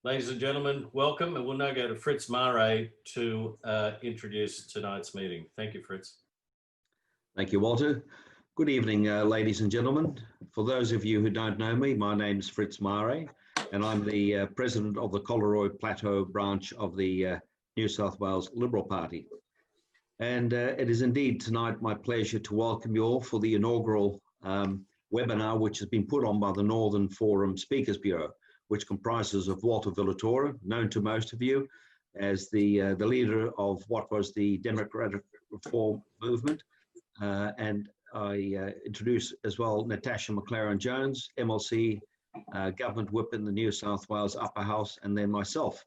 Ladies and gentlemen, welcome, and we'll now go to Fritz Mare to introduce tonight's meeting. Thank you, Fritz. Thank you, Walter. Good evening, ladies and gentlemen. For those of you who don't know me, my name is Fritz Mare, and I'm the president of the Collaroy Plateau branch of the New South Wales Liberal Party. And it is indeed tonight my pleasure to welcome you all for the inaugural webinar, which has been put on by the Northern Forum Speakers Bureau, which comprises of Walter Villatora, known to most of you as the leader of what was the Democratic Reform Movement. And I introduce as well Natasha McLaren-Jones, MLC, Government Whip in the New South Wales Upper House, and then myself.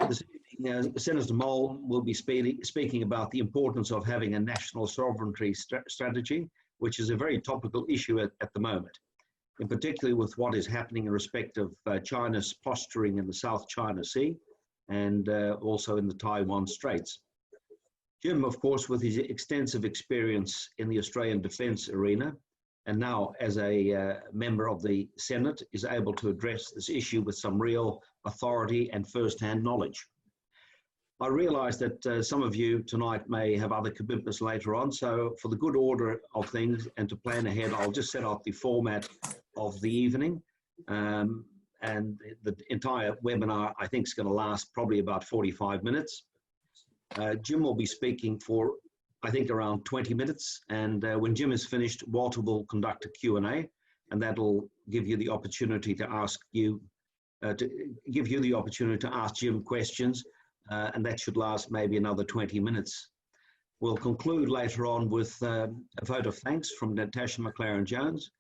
This evening, Senator Molan will be speaking about the importance of having a national sovereignty strategy, which is a very topical issue at the moment, in particular with what is happening in respect of China's posturing in the South China Sea and also in the Taiwan Straits. Jim, of course, with his extensive experience in the Australian defence arena, and now as a member of the Senate, is able to address this issue with some real authority and first-hand knowledge. I realise that some of you tonight may have other commitments later on, so for the good order of things and to plan ahead, I'll just set out the format of the evening. And the entire webinar, I think, is going to last probably about 45 minutes. Jim will be speaking for, I think, around 20 minutes. And when Jim is finished, Walter will conduct a Q&A, and that'll give you the opportunity to ask Jim questions. And that should last maybe another 20 minutes. We'll conclude later on with a vote of thanks from Natasha McLaren-Jones.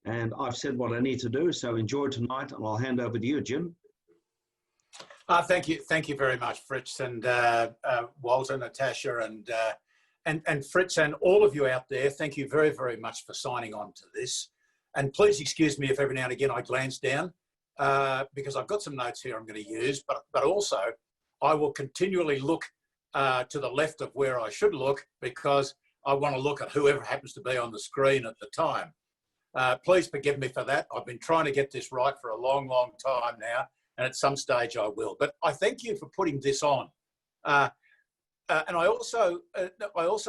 And I've said what I need to do, so enjoy tonight, and I'll hand over to you, Jim. Thank you very much, Fritz, and Walter, Natasha, and Fritz, and all of you out there. Thank you very, very much for signing on to this. And please excuse me if every now and again I glance down, because I've got some notes here I'm going to use, but also I will continually look to the left of where I should look, because I want to look at whoever happens to be on the screen at the time. Please forgive me for that. I've been trying to get this right for a long, long time now, and at some stage I will. But I thank you for putting this on. And I also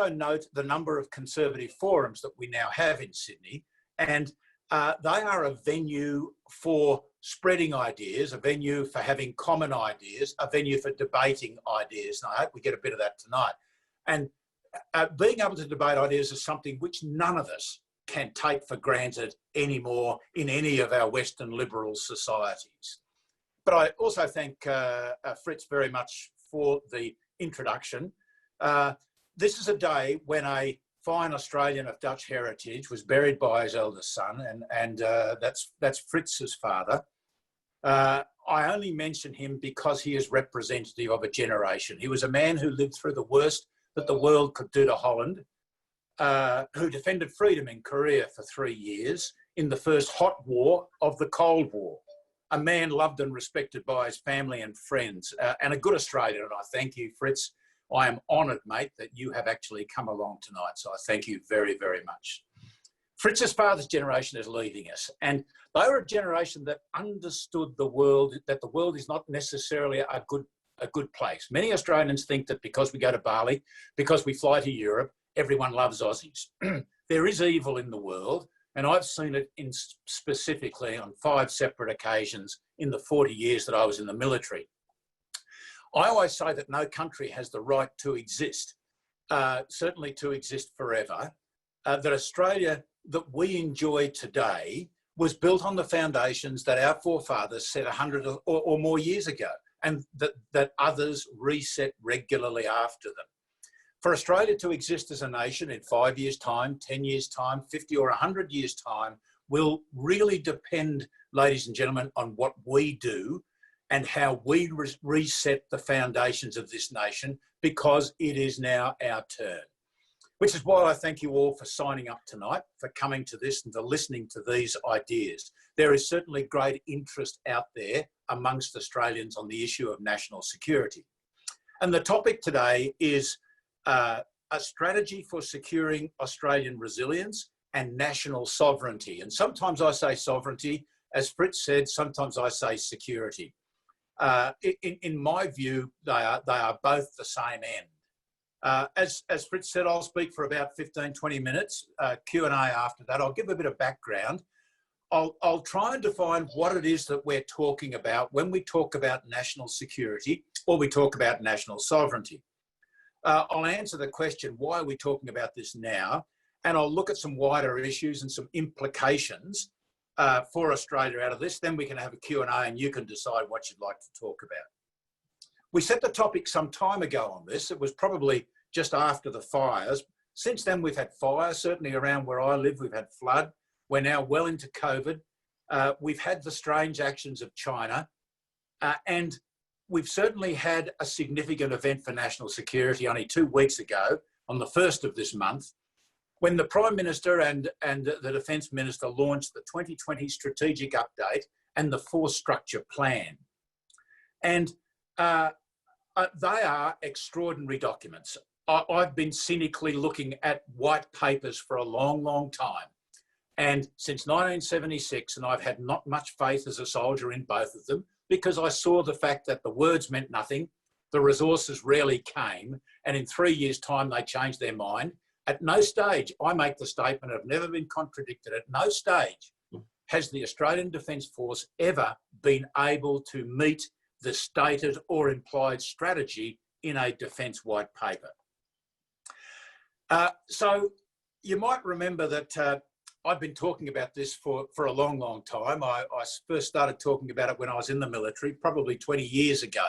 note the number of conservative forums that we now have in Sydney, and they are a venue for spreading ideas, a venue for having common ideas, a venue for debating ideas. And I hope we get a bit of that tonight. And being able to debate ideas is something which none of us can take for granted anymore in any of our Western liberal societies. But I also thank Fritz very much for the introduction. This is a day when a fine Australian of Dutch heritage was buried by his eldest son, and that's Fritz's father. I only mention him because he is representative of a generation. He was a man who lived through the worst that the world could do to Holland, who defended freedom in Korea for 3 years in the first hot war of the Cold War. A man loved and respected by his family and friends, and a good Australian. And I thank you, Fritz. I am honoured, mate, that you have actually come along tonight. So I thank you very, very much. Fritz's father's generation is leaving us, and they were a generation that understood the world, that the world is not necessarily a good place. Many Australians think that because we go to Bali, because we fly to Europe, everyone loves Aussies. There is evil in the world, and I've seen it specifically on 5 separate occasions in the 40 years that I was in the military. I always say that no country has the right to exist, certainly to exist forever, that Australia that we enjoy today was built on the foundations that our forefathers set 100 or more years ago, and that others reset regularly after them. For Australia to exist as a nation in 5 years' time, 10 years' time, 50 or 100 years' time will really depend, ladies and gentlemen, on what we do and how we reset the foundations of this nation, because it is now our turn. Which is why I thank you all for signing up tonight, for coming to this and for listening to these ideas. There is certainly great interest out there amongst Australians on the issue of national security. And the topic today is a strategy for securing Australian resilience and national sovereignty. And sometimes I say sovereignty, as Fritz said, sometimes I say security. In my view, they are both the same end. As Fritz said, I'll speak for about 15, 20 minutes, Q&A after that. I'll give a bit of background. I'll try and define what it is that we're talking about when we talk about national security or we talk about national sovereignty. I'll answer the question, why are we talking about this now? And I'll look at some wider issues and some implications for Australia out of this. Then we can have a Q&A and you can decide what you'd like to talk about. We set the topic some time ago on this. It was probably just after the fires. Since then, we've had fire, certainly around where I live, we've had flood. We're now well into COVID. We've had the strange actions of China. And we've certainly had a significant event for national security only 2 weeks ago, on the 1st of this month, when the Prime Minister and the Defence Minister launched the 2020 Strategic Update and the Force Structure Plan. And they are extraordinary documents. I've been cynically looking at white papers for a long, long time. And since 1976, and I've had not much faith as a soldier in both of them, because I saw the fact that the words meant nothing, the resources rarely came, and in 3 years' time they changed their mind. At no stage, I make the statement, I've never been contradicted, at no stage has the Australian Defence Force ever been able to meet the stated or implied strategy in a defence white paper. So you might remember that I've been talking about this for a long, long time. I first started talking about it when I was in the military, probably 20 years ago.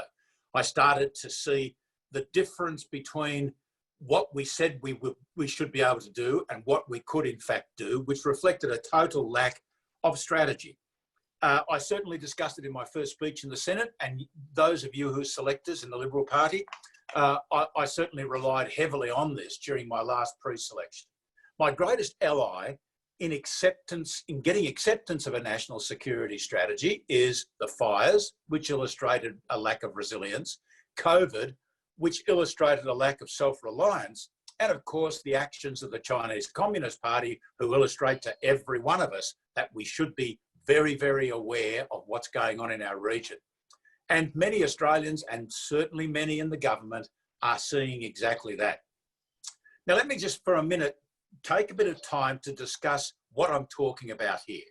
I started to see the difference between what we said we should be able to do and what we could in fact do, which reflected a total lack of strategy. I certainly discussed it in my first speech in the Senate, and those of you who are selectors in the Liberal Party, I certainly relied heavily on this during my last pre-selection. My greatest ally in getting acceptance of a national security strategy is the fires, which illustrated a lack of resilience, COVID, which illustrated a lack of self-reliance, and of course the actions of the Chinese Communist Party, who illustrate to every one of us that we should be very, very aware of what's going on in our region. And many Australians, and certainly many in the government, are seeing exactly that. Now, let me just for a minute take a bit of time to discuss what I'm talking about here.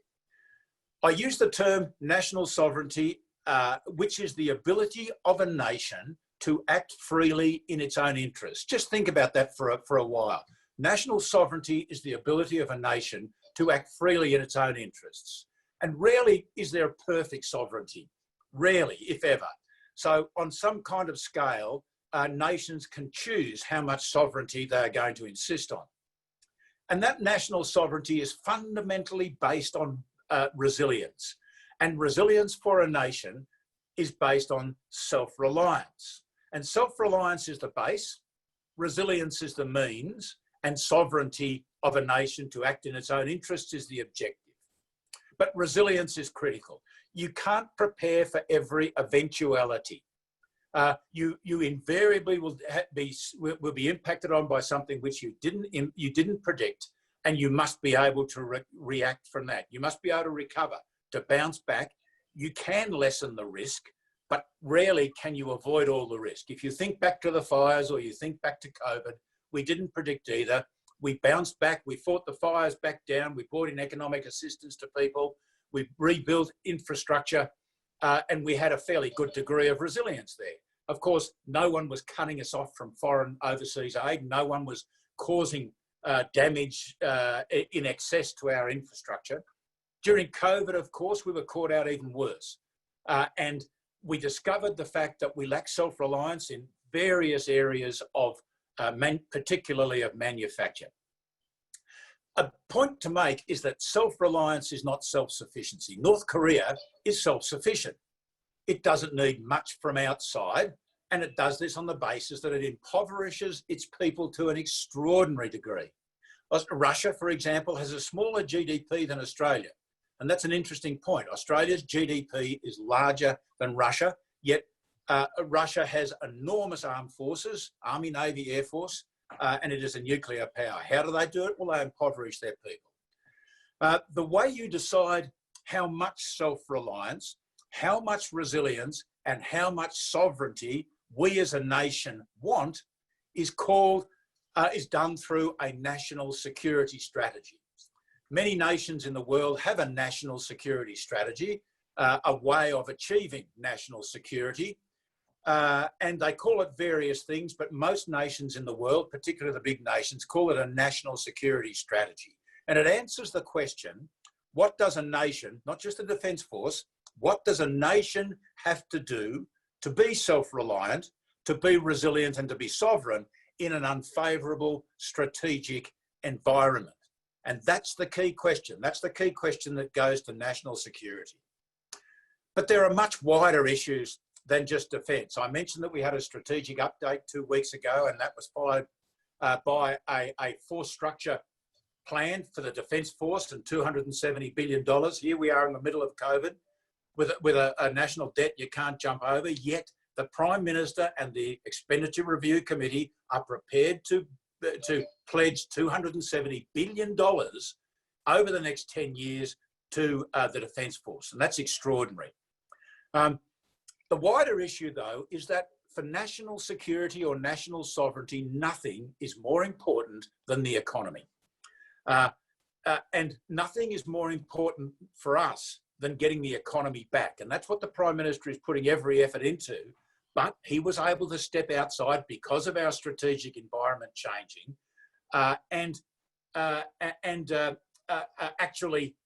I use the term national sovereignty, which is the ability of a nation to act freely in its own interests. Just think about that for a while. National sovereignty is the ability of a nation to act freely in its own interests. And rarely is there a perfect sovereignty. Rarely, if ever. So on some kind of scale, nations can choose how much sovereignty they are going to insist on. And that national sovereignty is fundamentally based on resilience. And resilience for a nation is based on self-reliance. And self-reliance is the base, resilience is the means, and sovereignty of a nation to act in its own interests is the objective. But resilience is critical. You can't prepare for every eventuality. You invariably will be impacted on by something which you didn't predict, and you must be able to react from that. You must be able to recover, to bounce back. You can lessen the risk, but rarely can you avoid all the risk. If you think back to the fires or you think back to COVID, we didn't predict either. We bounced back, we fought the fires back down, we brought in economic assistance to people, we rebuilt infrastructure, and we had a fairly good degree of resilience there. Of course, no one was cutting us off from foreign overseas aid. No one was causing damage in excess to our infrastructure. During COVID, of course, we were caught out even worse. And we discovered the fact that we lack self-reliance in various areas of, particularly of manufacture. A point to make is that self-reliance is not self-sufficiency. North Korea is self-sufficient. It doesn't need much from outside, and it does this on the basis that it impoverishes its people to an extraordinary degree. Russia, for example, has a smaller GDP than Australia, and that's an interesting point. Australia's GDP is larger than Russia, yet Russia has enormous armed forces, Army, Navy, Air Force, and it is a nuclear power. How do they do it? Well, they impoverish their people. The way you decide how much self-reliance, how much resilience, and how much sovereignty we as a nation want is done through a national security strategy. Many nations in the world have a national security strategy, a way of achieving national security, and they call it various things, but most nations in the world, particularly the big nations, call it a national security strategy. And it answers the question, what does a nation, not just a defence force, what does a nation have to do to be self-reliant, to be resilient and to be sovereign in an unfavourable strategic environment? And that's the key question. That's the key question that goes to national security. But there are much wider issues than just defence. I mentioned that we had a strategic update 2 weeks ago, and that was followed by a force structure plan for the Defence Force and $270 billion. Here we are in the middle of COVID with a national debt you can't jump over, yet the Prime Minister and the Expenditure Review Committee are prepared to pledge $270 billion over the next 10 years to the Defence Force, and that's extraordinary. The wider issue, though, is that for national security or national sovereignty, nothing is more important than the economy. And nothing is more important for us than getting the economy back. And that's what the Prime Minister is putting every effort into. But he was able to step outside because of our strategic environment changing and actually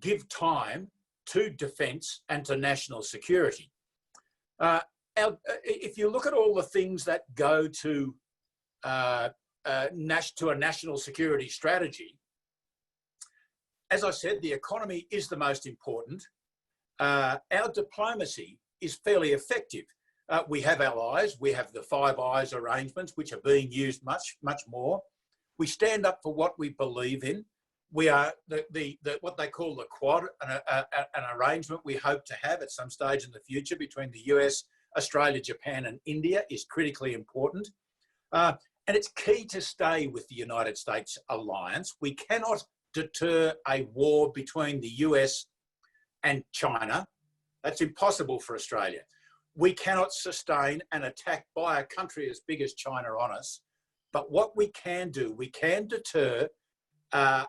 give time to defence and to national security. If you look at all the things that go to a national security strategy, as I said, the economy is the most important. Our diplomacy is fairly effective. We have allies. We have the Five Eyes arrangements, which are being used much more. We stand up for what we believe in. We are what they call the Quad, an arrangement we hope to have at some stage in the future between the US, Australia, Japan and India is critically important. And it's key to stay with the United States alliance. We cannot deter a war between the US and China. That's impossible for Australia. We cannot sustain an attack by a country as big as China on us. But what we can do, we can deter a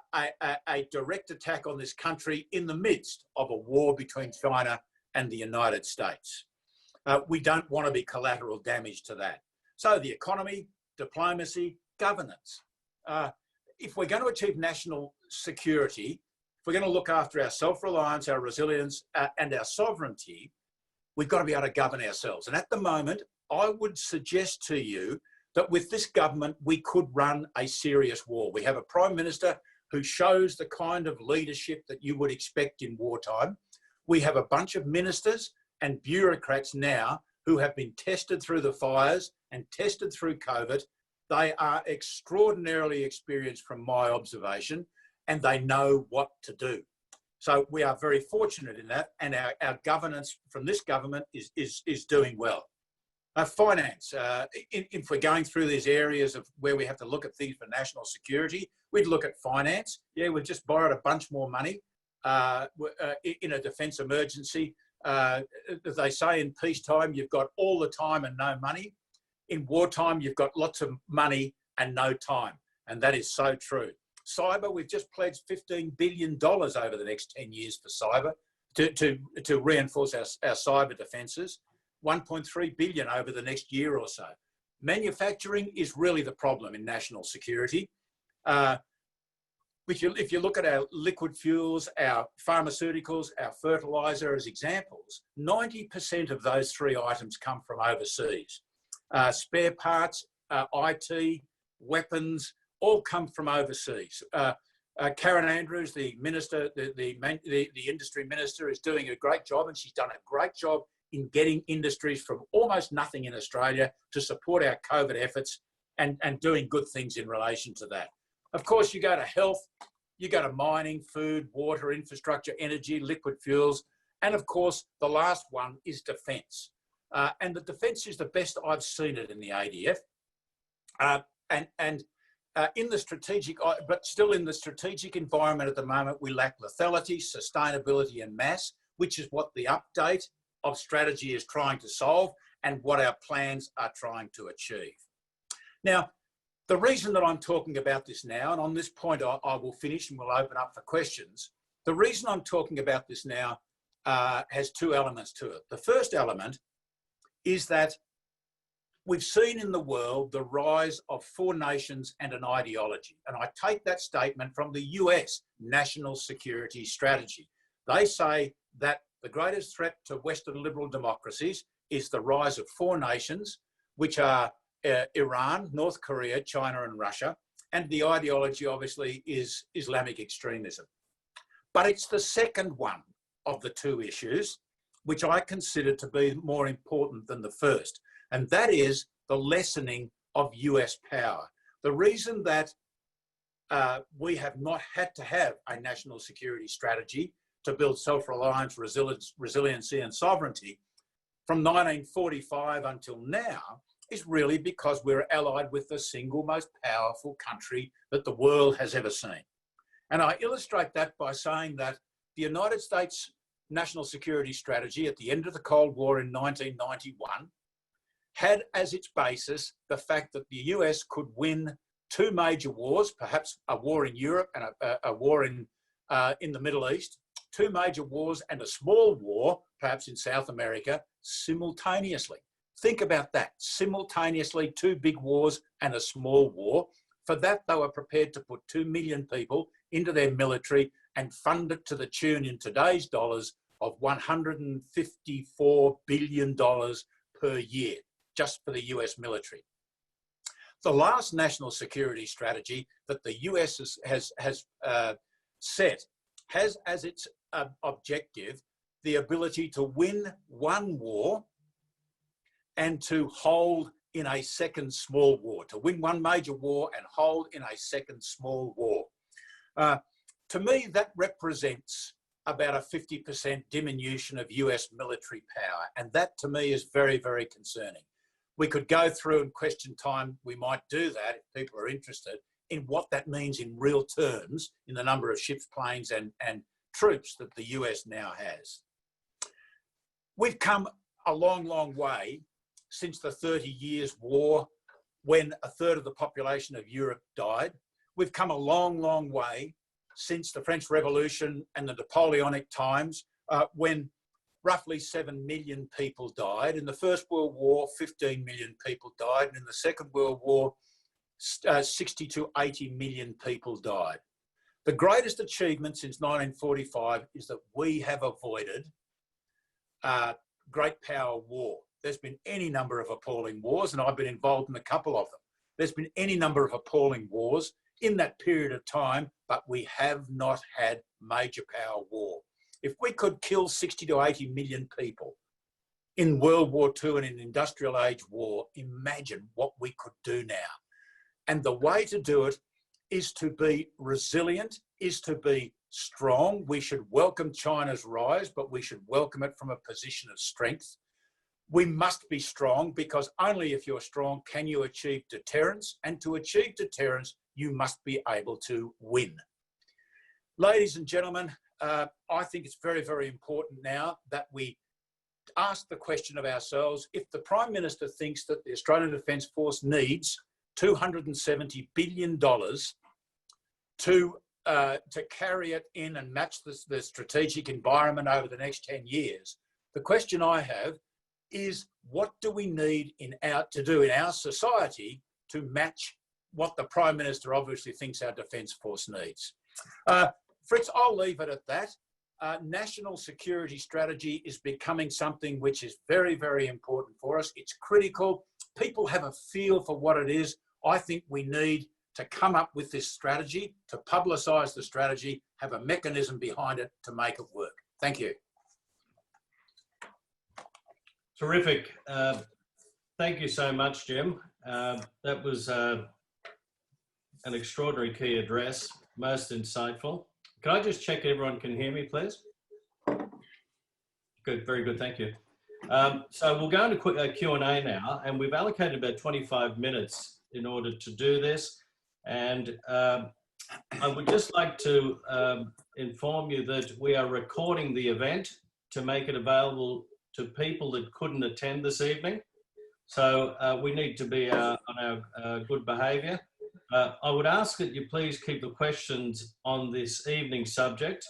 direct attack on this country in the midst of a war between China and the United States. We don't want to be collateral damage to that. So the economy, diplomacy, governance. If we're going to achieve national security, if we're going to look after our self-reliance, our resilience, and our sovereignty, we've got to be able to govern ourselves. And at the moment, I would suggest to you that with this government, we could run a serious war. We have a Prime Minister who shows the kind of leadership that you would expect in wartime. We have a bunch of ministers and bureaucrats now who have been tested through the fires and tested through COVID. They are extraordinarily experienced from my observation, and they know what to do. So we are very fortunate in that, and our governance from this government is doing well. Finance, if we're going through these areas of where we have to look at things for national security, we'd look at finance. Yeah, we've just borrowed a bunch more money in a defence emergency. As they say in peacetime, you've got all the time and no money. In wartime, you've got lots of money and no time. And that is so true. Cyber, we've just pledged $15 billion over the next 10 years for cyber to reinforce our cyber defences. 1.3 billion over the next year or so. Manufacturing is really the problem in national security. If you look at our liquid fuels, our pharmaceuticals, our fertiliser as examples, 90% of those three items come from overseas. Spare parts, IT, weapons, all come from overseas. Karen Andrews, the minister, the industry minister, is doing a great job, and she's done a great job in getting industries from almost nothing in Australia to support our COVID efforts and doing good things in relation to that. Of course, you go to health, you go to mining, food, water, infrastructure, energy, liquid fuels, and of course, the last one is defence. And the defence is the best I've seen it in the ADF. In the strategic, but still in the strategic environment at the moment, we lack lethality, sustainability and mass, which is what the update of strategy is trying to solve and what our plans are trying to achieve. Now, the reason that I'm talking about this now, and on this point I will finish and we'll open up for questions. The reason I'm talking about this now has two elements to it. The first element is that we've seen in the world the rise of four nations and an ideology. And I take that statement from the US National Security Strategy. They say that the greatest threat to Western liberal democracies is the rise of four nations, which are Iran, North Korea, China and Russia. And the ideology obviously is Islamic extremism. But it's the second one of the two issues which I consider to be more important than the first. And that is the lessening of US power. The reason that we have not had to have a national security strategy to build self-reliance, resiliency and sovereignty from 1945 until now is really because we're allied with the single most powerful country that the world has ever seen. And I illustrate that by saying that the United States National Security Strategy at the end of the Cold War in 1991 had as its basis the fact that the US could win two major wars, perhaps a war in Europe and a war in the Middle East, two major wars and a small war, perhaps in South America, simultaneously. Think about that, simultaneously, two big wars and a small war. For that, they were prepared to put 2 million people into their military and fund it to the tune in today's dollars of $154 billion per year, just for the US military. The last national security strategy that the US has set has as its objective the ability to win one war and to hold in a second small war, to win one major war and hold in a second small war. To me, that represents about a 50% diminution of US military power. And that to me is very, very concerning. We could go through and question time, we might do that if people are interested in what that means in real terms in the number of ships, planes and troops that the US now has. We've come a long, long way since the 30 Years' War, when a third of the population of Europe died. We've come a long, long way since the French Revolution and the Napoleonic times, when roughly 7 million people died. In the First World War, 15 million people died. And in the Second World War, 60 to 80 million people died. The greatest achievement since 1945 is that we have avoided great power war. There's been any number of appalling wars, and I've been involved in a couple of them. There's been any number of appalling wars in that period of time, but we have not had major power war. If we could kill 60 to 80 million people in World War II and in industrial age war, imagine what we could do now. And the way to do it is to be resilient, is to be strong. We should welcome China's rise, but we should welcome it from a position of strength. We must be strong, because only if you're strong can you achieve deterrence. And to achieve deterrence, you must be able to win. Ladies and gentlemen, I think it's very, very important now that we ask the question of ourselves, if the Prime Minister thinks that the Australian Defence Force needs $270 billion to carry it in and match the strategic environment over the next 10 years, the question I have is, what do we need to do in our society to match what the Prime Minister obviously thinks our Defence Force needs? Fritz, I'll leave it at that. National security strategy is becoming something which is very, very important for us. It's critical. People have a feel for what it is. I think we need to come up with this strategy, to publicise the strategy, have a mechanism behind it to make it work. Thank you. Terrific. Thank you so much, Jim. That was an extraordinary key address, most insightful. Can I just check everyone can hear me, please? Good, very good, thank you. So we'll go into Q&A now, and we've allocated about 25 minutes in order to do this. And I would just like to inform you that we are recording the event to make it available to people that couldn't attend this evening. So we need to be on our good behaviour. I would ask that you please keep the questions on this evening's subject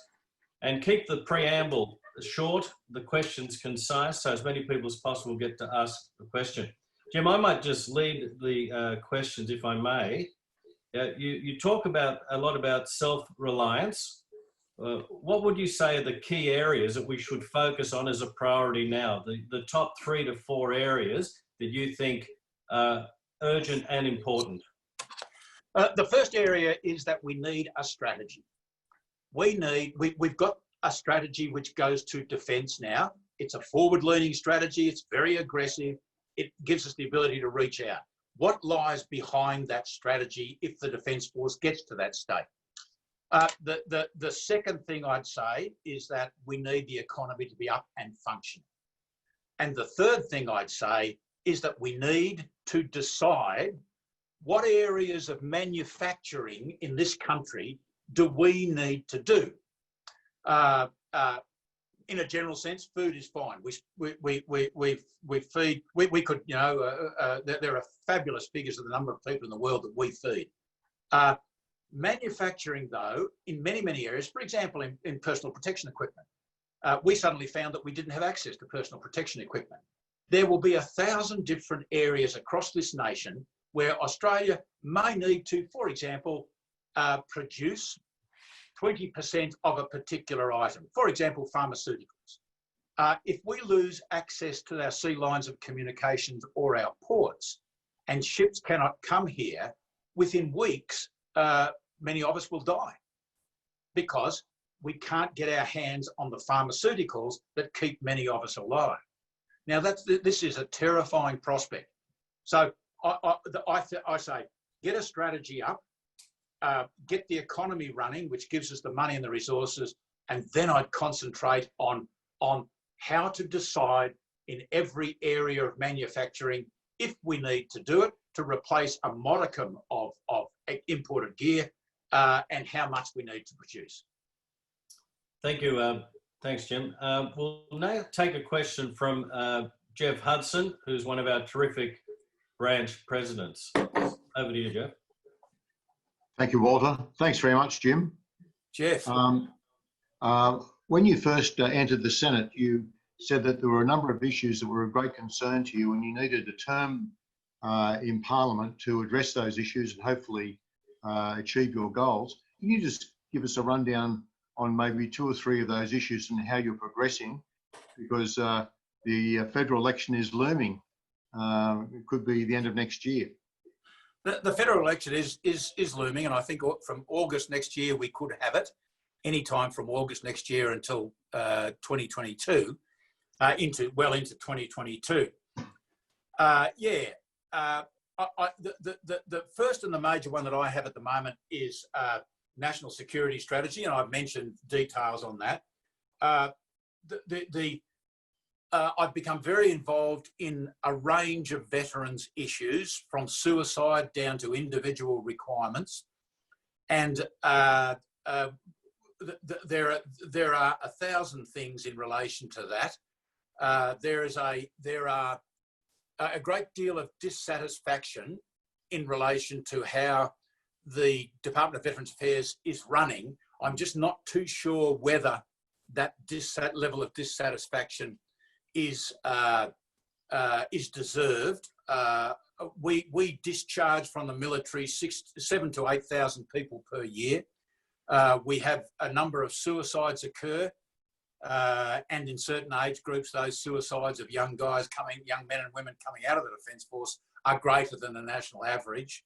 and keep the preamble short, the questions concise, so as many people as possible get to ask the question. Jim, I might just lead the questions, if I may. You talk about a lot about self-reliance. What would you say are the key areas that we should focus on as a priority now? The top 3 to 4 areas that you think are urgent and important? The first area is that we need a strategy. We've got a strategy which goes to defence now. It's a forward-leaning strategy. It's very aggressive. It gives us the ability to reach out. What lies behind that strategy if the Defence Force gets to that state? The second thing I'd say is that we need the economy to be up and functioning. And the third thing I'd say is that we need to decide what areas of manufacturing in this country do we need to do. In a general sense, food is fine. We feed. We could, you know, there are fabulous figures of the number of people in the world that we feed. Manufacturing, though, in many areas, for example, in personal protection equipment, we suddenly found that we didn't have access to personal protection equipment. There will be 1,000 different areas across this nation where Australia may need to, for example, produce 20% of a particular item. For example, pharmaceuticals. If we lose access to our sea lines of communications or our ports, and ships cannot come here, within weeks, many of us will die because we can't get our hands on the pharmaceuticals that keep many of us alive. Now, this is a terrifying prospect. So I say, get a strategy up, get the economy running, which gives us the money and the resources, and then I'd concentrate on how to decide in every area of manufacturing, if we need to do it, to replace a modicum of imported gear, and how much we need to produce. Thank you. Thanks, Jim. We'll now take a question from Jeff Hudson, who's one of our terrific branch presidents. Over to you, Jeff. Thank you, Walter. Thanks very much, Jim. Jeff. When you first entered the Senate, you said that there were a number of issues that were of great concern to you and you needed a term in Parliament to address those issues and hopefully achieve your goals. Can you just give us a rundown on maybe 2 or 3 of those issues and how you're progressing? Because the federal election is looming. It could be the end of next year. The federal election is looming, and I think from August next year we could have it. Any time from August next year until 2022, into 2022. The first and the major one that I have at the moment is national security strategy, and I've mentioned details on that. I've become very involved in a range of veterans issues, from suicide down to individual requirements, and there are 1,000 things in relation to that. There are a great deal of dissatisfaction in relation to how the Department of Veterans Affairs is running. I'm just not too sure whether that level of dissatisfaction is deserved. We discharge from the military 7,000 to 8,000 people per year. We have a number of suicides occur, and in certain age groups, those suicides of young men and women coming out of the Defence Force are greater than the national average.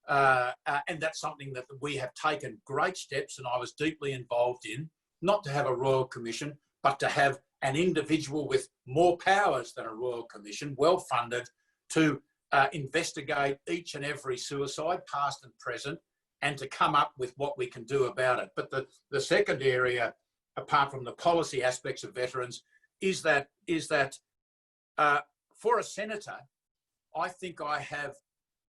And that's something that we have taken great steps, and I was deeply involved in, not to have a Royal Commission, but to have an individual with more powers than a Royal Commission, well funded, to investigate each and every suicide, past and present, and to come up with what we can do about it. But the second area, apart from the policy aspects of veterans, is that for a senator, I think I have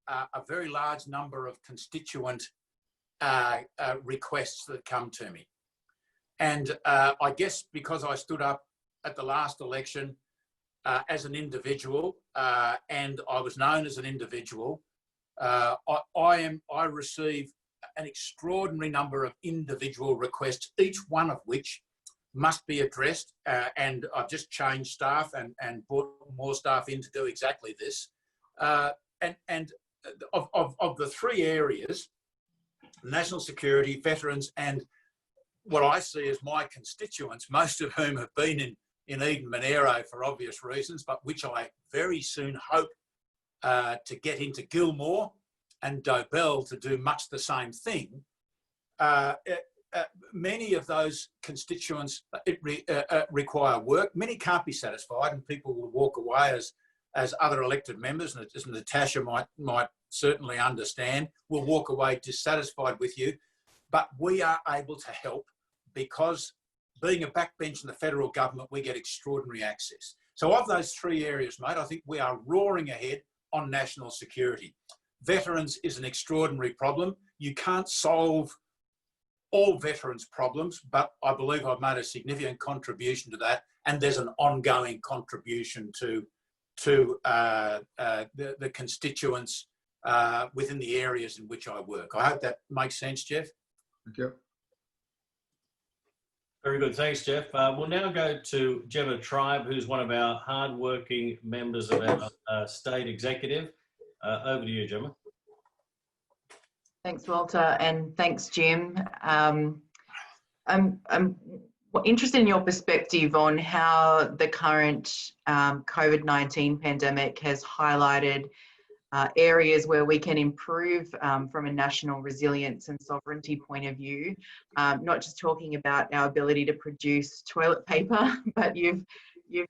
a very large number of constituent requests that come to me. And I guess because I stood up at the last election as an individual, and I was known as an individual, I receive an extraordinary number of individual requests, each one of which must be addressed. And I've just changed staff and brought more staff in to do exactly this. And of the three areas, national security, veterans, and what I see as my constituents, most of whom have been in Eden Monero for obvious reasons, but which I very soon hope to get into Gilmore and Dobell to do much the same thing. Many of those constituents require work. Many can't be satisfied, and people will walk away as other elected members, and as Natasha might certainly understand, will walk away dissatisfied with you. But we are able to help because, being a backbench in the federal government, we get extraordinary access. So of those three areas, mate, I think we are roaring ahead on national security. Veterans is an extraordinary problem. You can't solve all veterans' problems, but I believe I've made a significant contribution to that, and there's an ongoing contribution to the constituents within the areas in which I work. I hope that makes sense, Jeff. Thank you. Very good. Thanks, Jeff. We'll now go to Gemma Tribe, who's one of our hard-working members of our state executive. Over to you, Gemma. Thanks, Walter, and thanks, Jim. I'm interested in your perspective on how the current COVID-19 pandemic has highlighted areas where we can improve from a national resilience and sovereignty point of view. Not just talking about our ability to produce toilet paper, but you've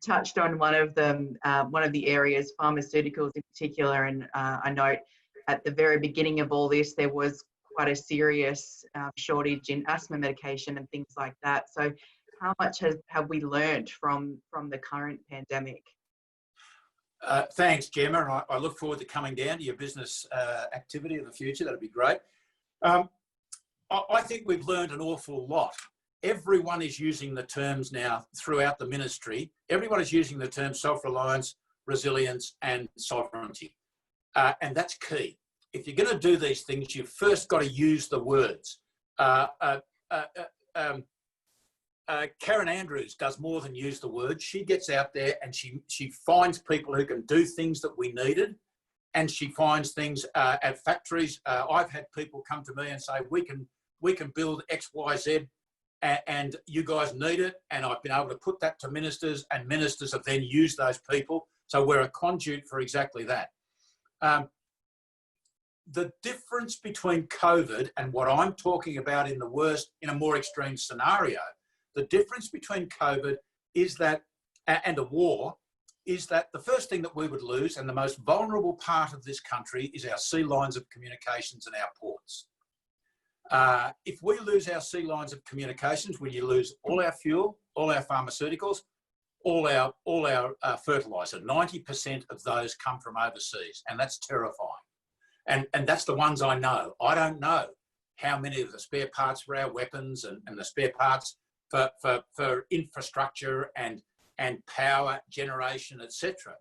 touched on one of them, one of the areas, pharmaceuticals in particular, and I note at the very beginning of all this, there was quite a serious shortage in asthma medication and things like that. So how much have we learned from the current pandemic? Thanks, Gemma, and I look forward to coming down to your business activity in the future. That'd be great. I think we've learned an awful lot. Everyone is using the terms now throughout the ministry. Everyone is using the terms self-reliance, resilience, and sovereignty. And that's key. If you're going to do these things, you've first got to use the words. Karen Andrews does more than use the words. She gets out there and she finds people who can do things that we needed, and she finds things at factories. I've had people come to me and say, we can build X, Y, Z, and you guys need it. And I've been able to put that to ministers, and ministers have then used those people. So we're a conduit for exactly that. The difference between COVID and what I'm talking about in a more extreme scenario, the difference between COVID is that, and a war, is that the first thing that we would lose, and the most vulnerable part of this country, is our sea lines of communications and our ports. If we lose our sea lines of communications, we lose all our fuel, all our pharmaceuticals, all our fertiliser. 90% of those come from overseas, and that's terrifying. And that's the ones I know. I don't know how many of the spare parts for our weapons and the spare parts for infrastructure and power generation, etc.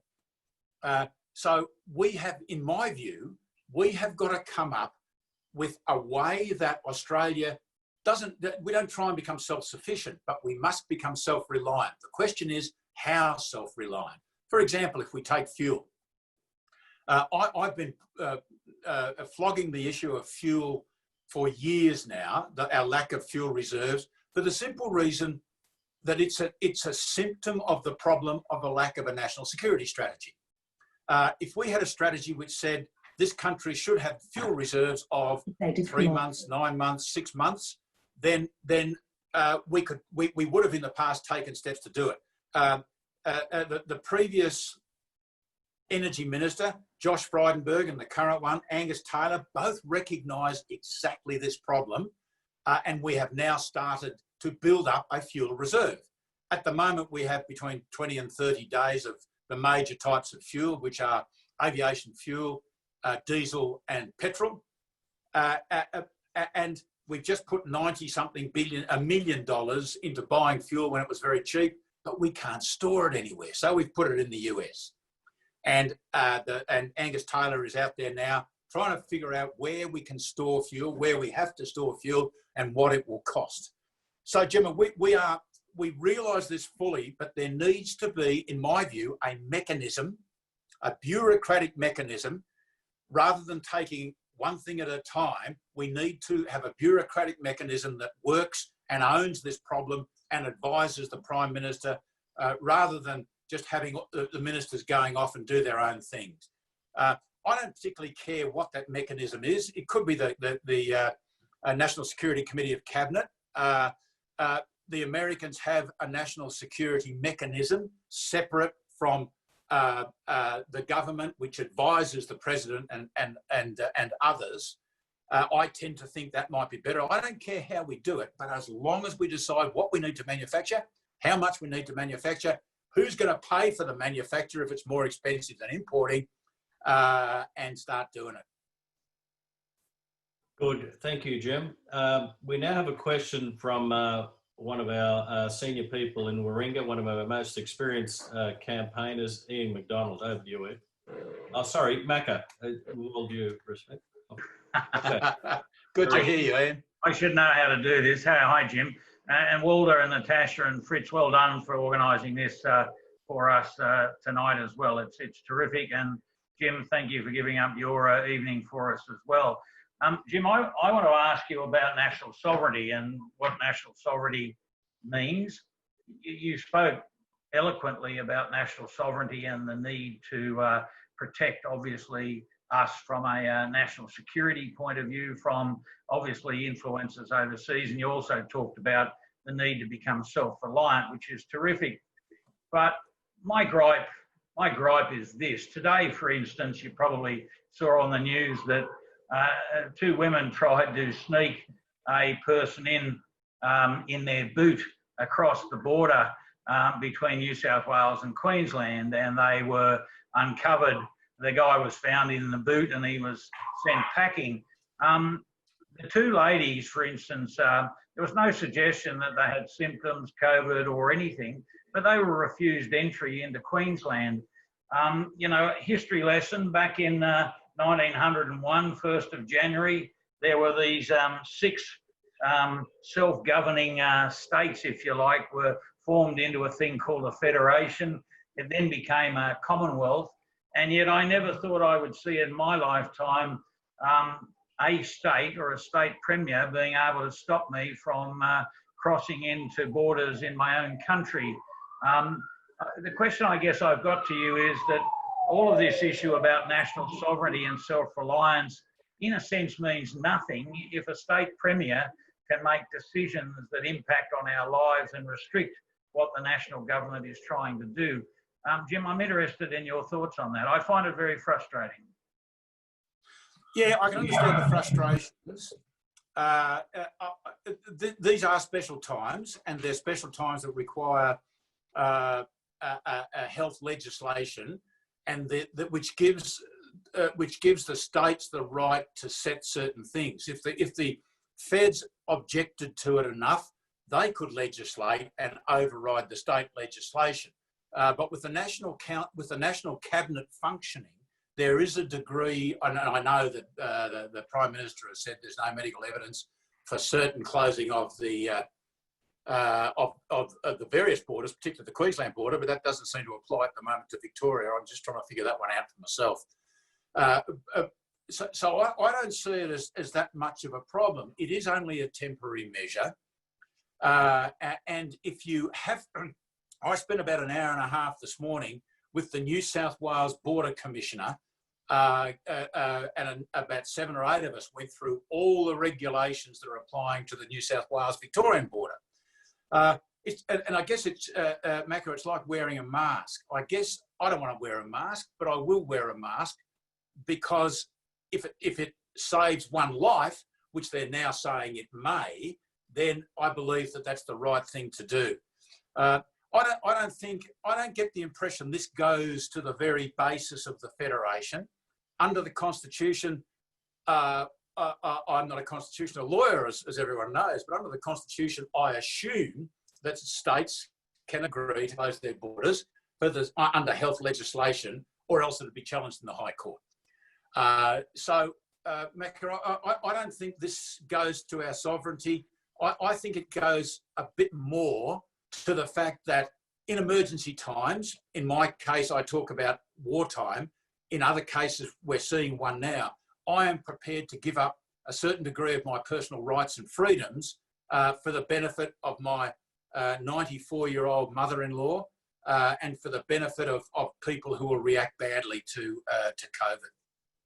So we have, in my view, we have got to come up with a way that Australia we don't try and become self-sufficient, but we must become self-reliant. The question is, how self-reliant? For example, if we take fuel, I've been flogging the issue of fuel for years now, our lack of fuel reserves, for the simple reason that it's a symptom of the problem of a lack of a national security strategy. If we had a strategy which said this country should have fuel reserves of 3 months, 9 months, 6 months, then we would have in the past taken steps to do it. The previous Energy Minister, Josh Frydenberg, and the current one, Angus Taylor, both recognised exactly this problem, and we have now started to build up a fuel reserve. At the moment, we have between 20 and 30 days of the major types of fuel, which are aviation fuel, diesel and petrol. And we've just put $90-something million into buying fuel when it was very cheap. but we can't store it anywhere. So we've put it in the US. And Angus Taylor is out there now trying to figure out where we can store fuel, where we have to store fuel, and what it will cost. So, Gemma, we realise this fully, but there needs to be, in my view, a mechanism, a bureaucratic mechanism, rather than taking one thing at a time. We need to have a bureaucratic mechanism that works and owns this problem and advises the Prime Minister, rather than just having the ministers going off and do their own things. I don't particularly care what that mechanism is. It could be the National Security Committee of Cabinet. The Americans have a national security mechanism separate from the government, which advises the president and others. I tend to think that might be better. I don't care how we do it, but as long as we decide what we need to manufacture, how much we need to manufacture, who's going to pay for the manufacture if it's more expensive than importing, and start doing it. Good. Thank you, Jim. We now have a question from one of our senior people in Warringah, one of our most experienced campaigners, Ian McDonald. Over to you, Ian. Oh, sorry, Macca. With all due respect. Okay. Good to hear you, Ian. I should know how to do this. Hi, Jim. And Walter and Natasha and Fritz, well done for organising this for us tonight as well. It's terrific. And Jim, thank you for giving up your evening for us as well. Jim, I want to ask you about national sovereignty and what national sovereignty means. You spoke eloquently about national sovereignty and the need to protect, obviously, us from a national security point of view, from obviously influences overseas. And you also talked about the need to become self-reliant, which is terrific. But my gripe is this. Today, for instance, you probably saw on the news that two women tried to sneak a person in their boot across the border between New South Wales and Queensland, and they were uncovered. The guy was found in the boot and he was sent packing. The two ladies, for instance, there was no suggestion that they had symptoms, COVID or anything, but they were refused entry into Queensland. You know, history lesson, back in 1901, 1st of January, there were these 6 self-governing states, if you like, were formed into a thing called a federation. It then became a Commonwealth. And yet I never thought I would see in my lifetime a state or a state premier being able to stop me from crossing into borders in my own country. The question I guess I've got to you is that all of this issue about national sovereignty and self-reliance in a sense means nothing if a state premier can make decisions that impact on our lives and restrict what the national government is trying to do. Jim, I'm interested in your thoughts on that. I find it very frustrating. Yeah, I can understand the frustrations. These are special times, and they're special times that require a health legislation, and which gives the states the right to set certain things. If the feds objected to it enough, they could legislate and override the state legislation. But with the national cabinet functioning, there is a degree, and I know that the Prime Minister has said there's no medical evidence for certain closing of the various borders, particularly the Queensland border, but that doesn't seem to apply at the moment to Victoria. I'm just trying to figure that one out for myself. So I don't see it as that much of a problem. It is only a temporary measure. And if you have, I spent about an hour and a half this morning with the New South Wales Border Commissioner, and about 7 or 8 of us went through all the regulations that are applying to the New South Wales Victorian border. And I guess it's, Macca, it's like wearing a mask. I guess I don't want to wear a mask, but I will wear a mask because if it saves one life, which they're now saying it may, then I believe that that's the right thing to do. I don't get the impression this goes to the very basis of the Federation. Under the Constitution, I'm not a constitutional lawyer, as everyone knows, but under the Constitution, I assume that states can agree to close their borders under health legislation, or else it'll be challenged in the High Court. Mecca, I don't think this goes to our sovereignty. I think it goes a bit more to the fact that in emergency times, in my case, I talk about wartime. In other cases, we're seeing one now. I am prepared to give up a certain degree of my personal rights and freedoms for the benefit of my 94-year-old mother-in-law and for the benefit of people who will react badly to COVID.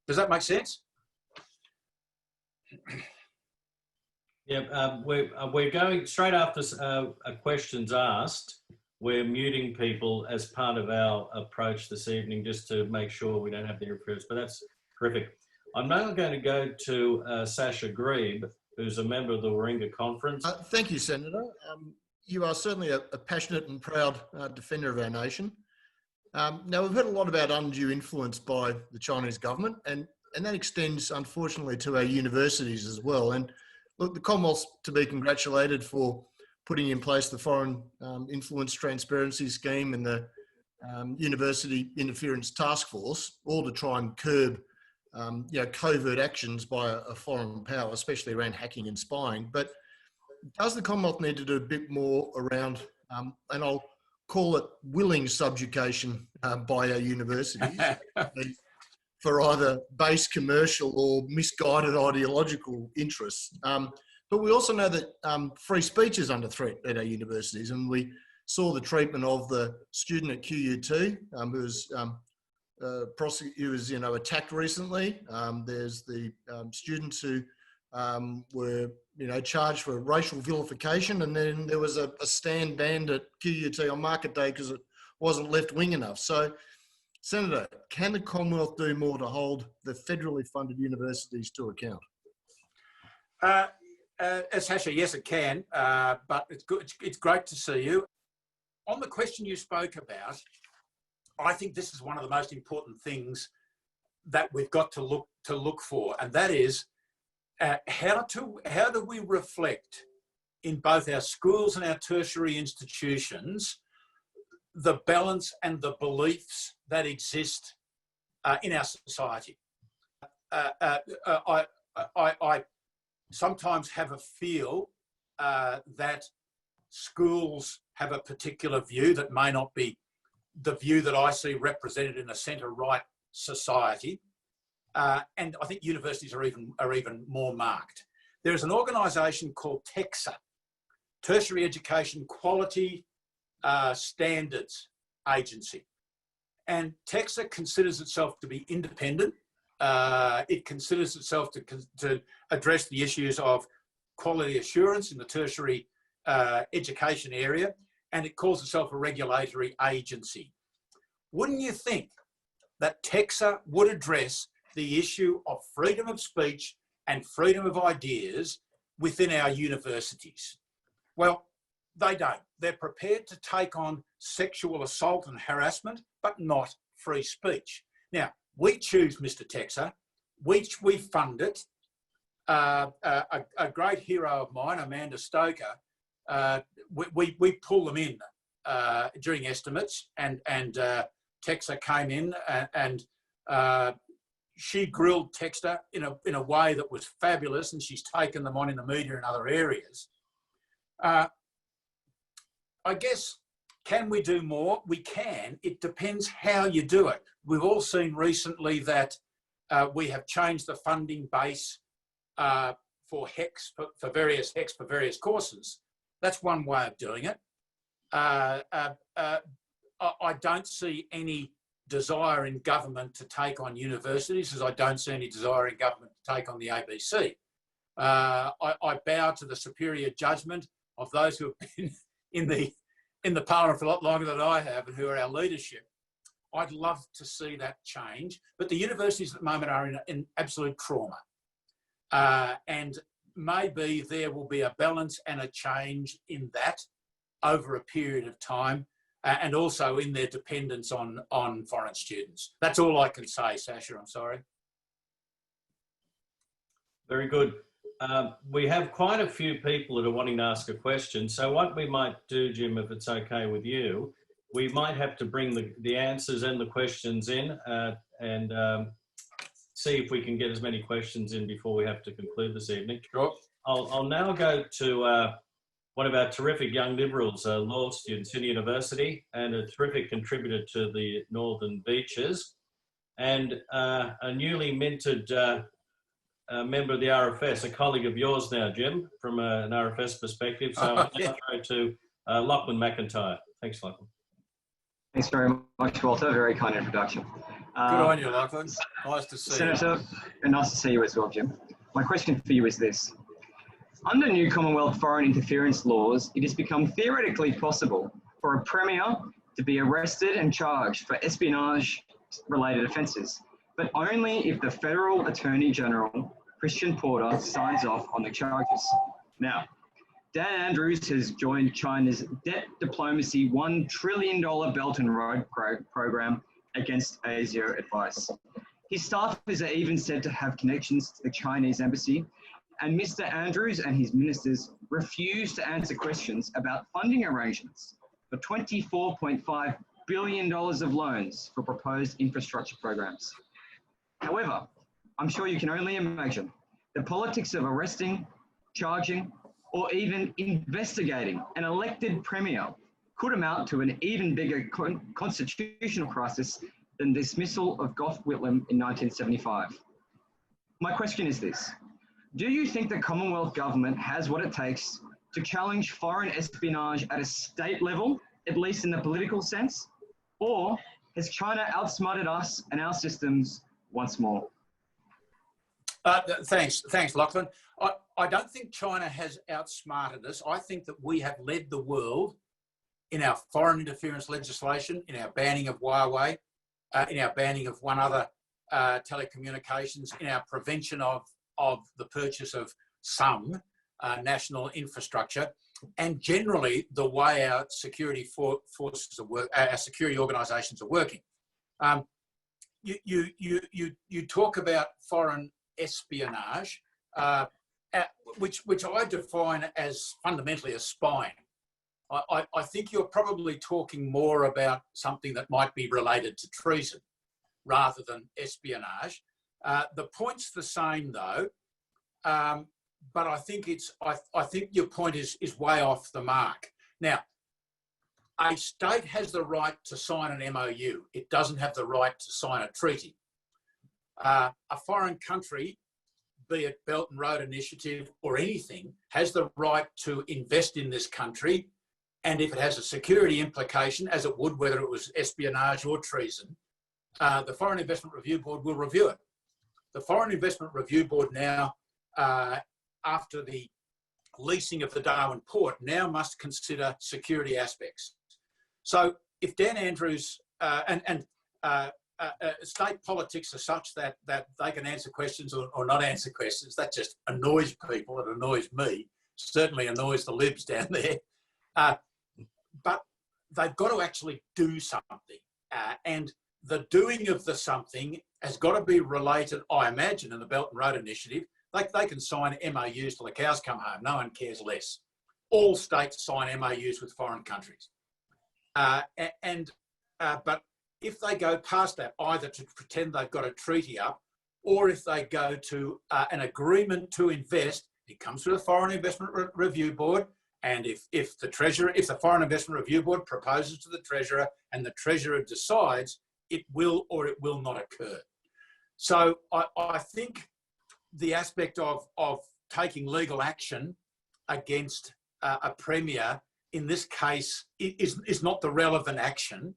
Does that make sense? Yeah, we're going straight after a questions asked. We're muting people as part of our approach this evening, just to make sure we don't have the interference. But that's terrific. I'm now going to go to Sasha Grebe, who's a member of the Warringah Conference. Thank you, Senator. You are certainly a passionate and proud defender of our nation. Now, we've heard a lot about undue influence by the Chinese government, and that extends, unfortunately, to our universities as well. And look, the Commonwealth's to be congratulated for putting in place the Foreign Influence Transparency Scheme and the University Interference Task Force, all to try and curb covert actions by a foreign power, especially around hacking and spying. But does the Commonwealth need to do a bit more around, and I'll call it willing subjugation by our universities for either base commercial or misguided ideological interests? But we also know that free speech is under threat at our universities, and we saw the treatment of the student at QUT who was attacked recently. There's the students who were charged for racial vilification, and then there was a stand banned at QUT on market day because it wasn't left wing enough. So, Senator, can the Commonwealth do more to hold the federally funded universities to account? Sasha, yes, it can, but it's good. It's great to see you. On the question you spoke about, I think this is one of the most important things that we've got to look for, and that is how do we reflect in both our schools and our tertiary institutions the balance and the beliefs that exist in our society. I sometimes have a feel that schools have a particular view that may not be the view that I see represented in a centre-right society, and I think universities are even more marked. There is an organisation called TEXA, Tertiary Education Quality Standards Agency, and TEXA considers itself to be independent. It considers itself to address the issues of quality assurance in the tertiary education area, and it calls itself a regulatory agency. Wouldn't you think that TEXA would address the issue of freedom of speech and freedom of ideas within our universities? Well, they don't. They're prepared to take on sexual assault and harassment, but not free speech. Now, we choose Mr. TEXA, we fund it. A great hero of mine, Amanda Stoker, we pull them in during estimates, and TEXA came in and she grilled TEXA in a way that was fabulous, and she's taken them on in the media and other areas. I guess, can we do more? We can. It depends how you do it. We've all seen recently that we have changed the funding base for HECS, for various courses. That's one way of doing it. I don't see any desire in government to take on universities, as I don't see any desire in government to take on the ABC. I bow to the superior judgment of those who have been in the parliament for a lot longer than I have, and who are our leadership. I'd love to see that change, but the universities at the moment are in absolute trauma. And maybe there will be a balance and a change in that over a period of time, and also in their dependence on foreign students. That's all I can say, Sasha, I'm sorry. Very good. we have quite a few people that are wanting to ask a question. So what we might do, Jim, if it's okay with you, we might have to bring the answers and the questions in and see if we can get as many questions in before we have to conclude this evening. Sure. I'll now go to one of our terrific young Liberals, law students in university, and a terrific contributor to the Northern Beaches, and a newly minted member of the RFS, a colleague of yours now, Jim, from an RFS perspective. So I'll now go to Lachlan McIntyre. Thanks, Lachlan. Thanks very much, Walter. Very kind introduction. Good on you, Lachlan. Nice to see you. Senator, and nice to see you as well, Jim. My question for you is this. Under new Commonwealth foreign interference laws, it has become theoretically possible for a Premier to be arrested and charged for espionage-related offences, but only if the Federal Attorney General, Christian Porter, signs off on the charges. Now, Dan Andrews has joined China's debt diplomacy $1 trillion Belt and Road program against Asia advice. His staff is even said to have connections to the Chinese embassy, and Mr. Andrews and his ministers refuse to answer questions about funding arrangements for $24.5 billion of loans for proposed infrastructure programs. However, I'm sure you can only imagine the politics of arresting, charging, or even investigating an elected Premier could amount to an even bigger constitutional crisis than dismissal of Gough Whitlam in 1975. My question is this. Do you think the Commonwealth Government has what it takes to challenge foreign espionage at a state level, at least in the political sense? Or has China outsmarted us and our systems once more? Thanks, Lachlan. I don't think China has outsmarted us. I think that we have led the world in our foreign interference legislation, in our banning of Huawei, in our banning of one other telecommunications, in our prevention of the purchase of some national infrastructure, and generally the way our security forces our security organisations are working. You talk about foreign espionage, which I define as fundamentally as spying. I think you're probably talking more about something that might be related to treason rather than espionage. The point's the same though, but I think I think your point is way off the mark. Now, a state has the right to sign an MOU. It doesn't have the right to sign a treaty. A foreign country, be it Belt and Road Initiative or anything, has the right to invest in this country. And if it has a security implication, as it would whether it was espionage or treason, the Foreign Investment Review Board will review it. The Foreign Investment Review Board now, after the leasing of the Darwin Port, now must consider security aspects. So if Dan Andrews state politics are such that they can answer questions or not answer questions, that just annoys people. It annoys me. Certainly annoys the libs down there. But they've got to actually do something. And the doing of the something has got to be related, I imagine, in the Belt and Road Initiative. They can sign MOUs till the cows come home. No one cares less. All states sign MOUs with foreign countries. But if they go past that, either to pretend they've got a treaty up, or if they go to an agreement to invest, it comes through the Foreign Investment Review Board. And if the Foreign Investment Review Board proposes to the Treasurer and the Treasurer decides, it will or it will not occur. So I think the aspect of taking legal action against a Premier in this case is not the relevant action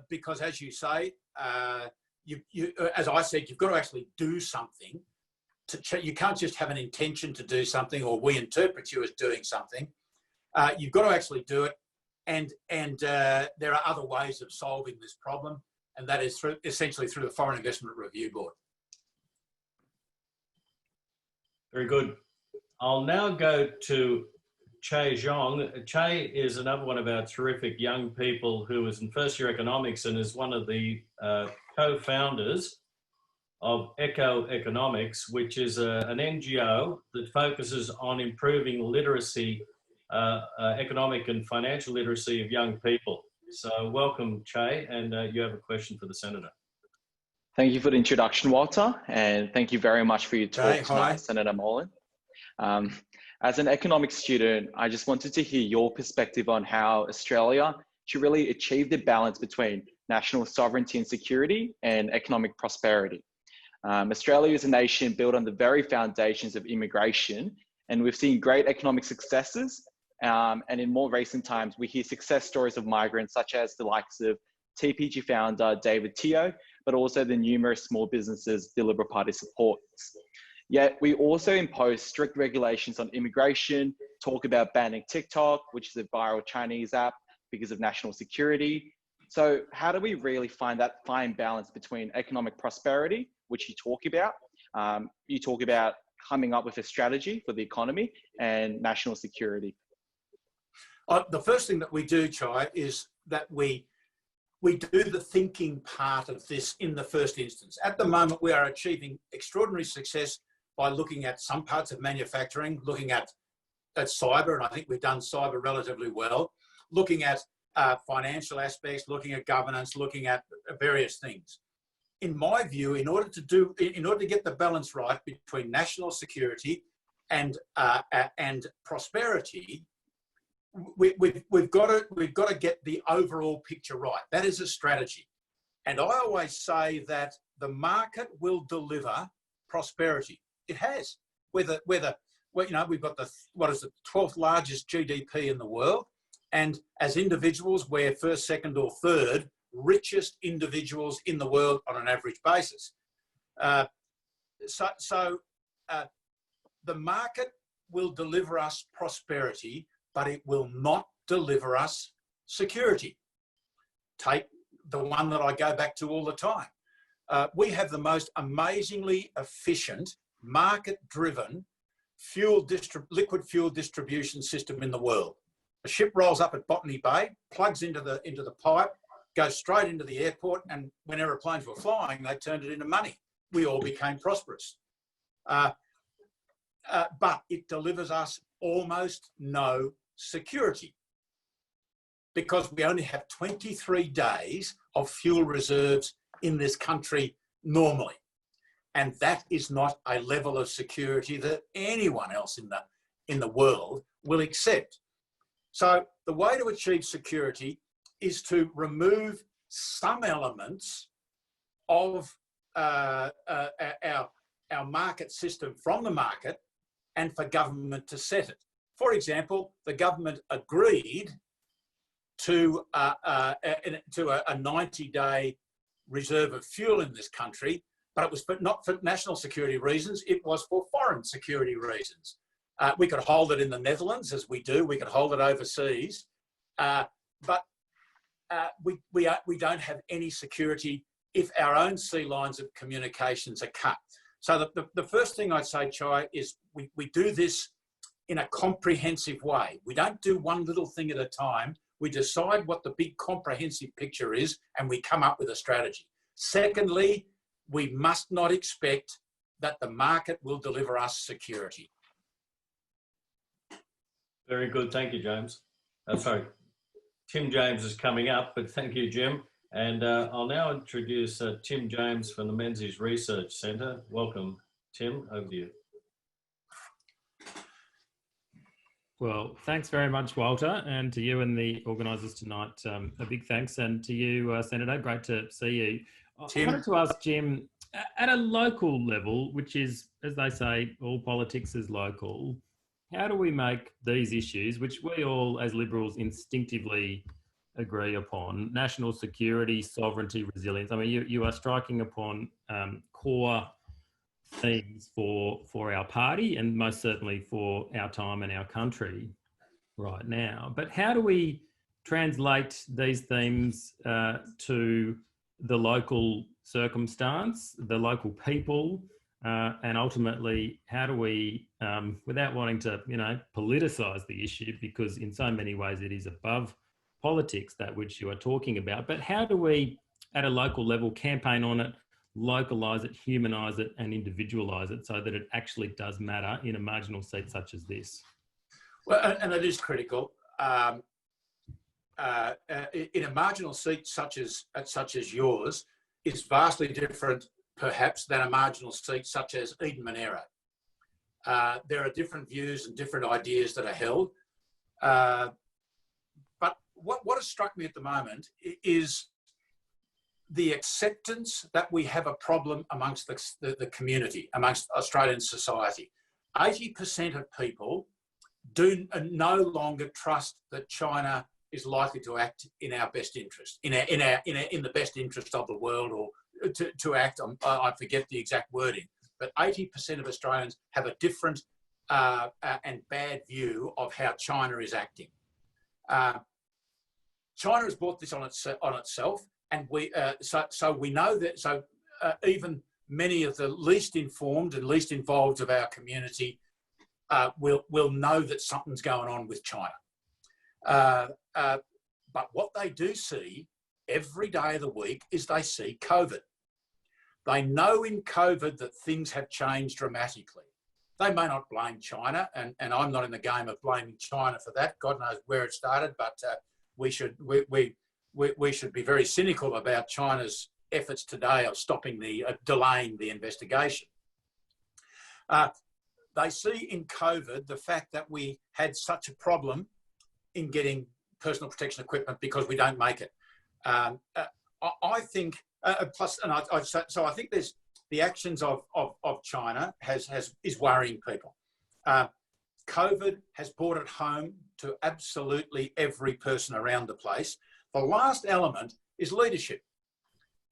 because, as you say, as I said, you've got to actually do something. You can't just have an intention to do something, or we interpret you as doing something. You've got to actually do it, and there are other ways of solving this problem, and that is essentially through the Foreign Investment Review Board. Very good. I'll now go to Che Zhong. Che is another one of our terrific young people who is in first year economics and is one of the co-founders of Eco-Economics, which is an NGO that focuses on improving literacy, economic and financial literacy of young people. So welcome, Che, and you have a question for the Senator. Thank you for the introduction, Walter, and thank you very much for your talk Hi. tonight, Senator Molan. As an economics student, I just wanted to hear your perspective on how Australia should really achieve the balance between national sovereignty and security and economic prosperity. Australia is a nation built on the very foundations of immigration, and we've seen great economic successes. And in more recent times, we hear success stories of migrants such as the likes of TPG founder David Teo, but also the numerous small businesses the Liberal Party supports. Yet we also impose strict regulations on immigration, talk about banning TikTok, which is a viral Chinese app, because of national security. So how do we really find that fine balance between economic prosperity, which you talk about? You talk about coming up with a strategy for the economy, and national security. The first thing that we do, Chai, is that we do the thinking part of this in the first instance. At the moment, we are achieving extraordinary success by looking at some parts of manufacturing, looking at cyber, and I think we've done cyber relatively well, looking at financial aspects, looking at governance, looking at various things. In my view, in order to get the balance right between national security and prosperity, we've got to get the overall picture right. That is a strategy, and I always say that the market will deliver prosperity. It has. We've got the 12th largest GDP in the world, and as individuals, we're first, second, or third richest individuals in the world on an average basis. So the market will deliver us prosperity, but it will not deliver us security. Take the one that I go back to all the time. We have the most amazingly efficient, market-driven liquid fuel distribution system in the world. A ship rolls up at Botany Bay, plugs into the pipe, goes straight into the airport, and when aeroplanes were flying, they turned it into money. We all became prosperous. But it delivers us almost no security, because we only have 23 days of fuel reserves in this country normally. And that is not a level of security that anyone else in the world will accept. So the way to achieve security is to remove some elements of our market system from the market, and for government to set it. For example, the government agreed to a 90-day reserve of fuel in this country, but it was not for national security reasons, it was for foreign security reasons. We could hold it in the Netherlands, as we do, we could hold it overseas, but we don't have any security if our own sea lines of communications are cut. So the first thing I'd say, Chai, is we do this in a comprehensive way. We don't do one little thing at a time. We decide what the big comprehensive picture is, and we come up with a strategy. Secondly, we must not expect that the market will deliver us security. Very good. Thank you, James. Sorry, Tim James is coming up, but thank you, Jim. And I'll now introduce Tim James from the Menzies Research Centre. Welcome, Tim. Over to you. Well, thanks very much, Walter, and to you and the organisers tonight, a big thanks. And to you, Senator, great to see you. Tim. I wanted to ask Jim, at a local level, which is, as they say, all politics is local, how do we make these issues, which we all as Liberals instinctively agree upon, national security, sovereignty, resilience? I mean, you are striking upon core themes for our party, and most certainly for our time and our country right now. But how do we translate these themes to the local circumstance, the local people, and ultimately, how do we, without wanting to, politicise the issue, because in so many ways it is above politics, that which you are talking about, but how do we, at a local level, campaign on it, localise it, humanise it and individualise it so that it actually does matter in a marginal seat such as this? Well, and it is critical. In a marginal seat such as yours, is vastly different, perhaps, than a marginal seat such as Eden Monaro. There are different views and different ideas that are held. But what has struck me at the moment is the acceptance that we have a problem amongst the community, amongst Australian society. 80% of people do no longer trust that China is likely to act in our best interest, in the best interest of the world, or to act on, I forget the exact wording, but 80% of Australians have a different and bad view of how China is acting. China has brought this on itself, and so we know that. So even many of the least informed and least involved of our community will know that something's going on with China. But what they do see every day of the week is they see COVID. They know in COVID that things have changed dramatically. They may not blame China, and I'm not in the game of blaming China for that. God knows where it started, but we should be very cynical about China's efforts today of stopping delaying the investigation. They see in COVID the fact that we had such a problem in getting personal protection equipment because we don't make it. I think, so I think there's the actions of China is worrying people. COVID has brought it home to absolutely every person around the place. The last element is leadership.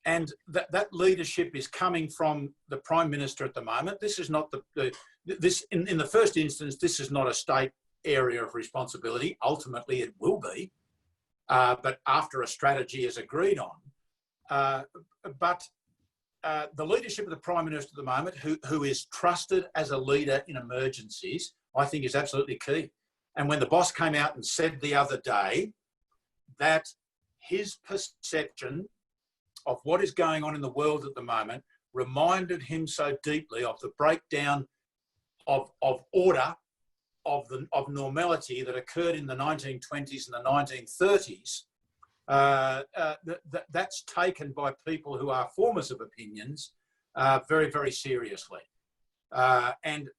And that leadership is coming from the Prime Minister at the moment. This is not in the first instance, this is not a state area of responsibility. Ultimately, it will be, but after a strategy is agreed on. But the leadership of the Prime Minister at the moment, who is trusted as a leader in emergencies, I think is absolutely key. And when the boss came out and said the other day that his perception of what is going on in the world at the moment reminded him so deeply of the breakdown of order, of normality that occurred in the 1920s and the 1930s, that's taken by people who are formers of opinions very, very seriously. And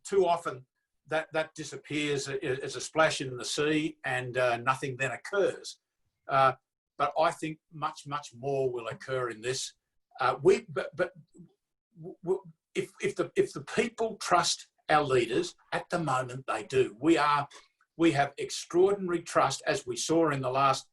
too often that disappears as a splash in the sea, and nothing then occurs. But I think much, much more will occur in this. If the people trust our leaders, at the moment they do. We have extraordinary trust, as we saw in the last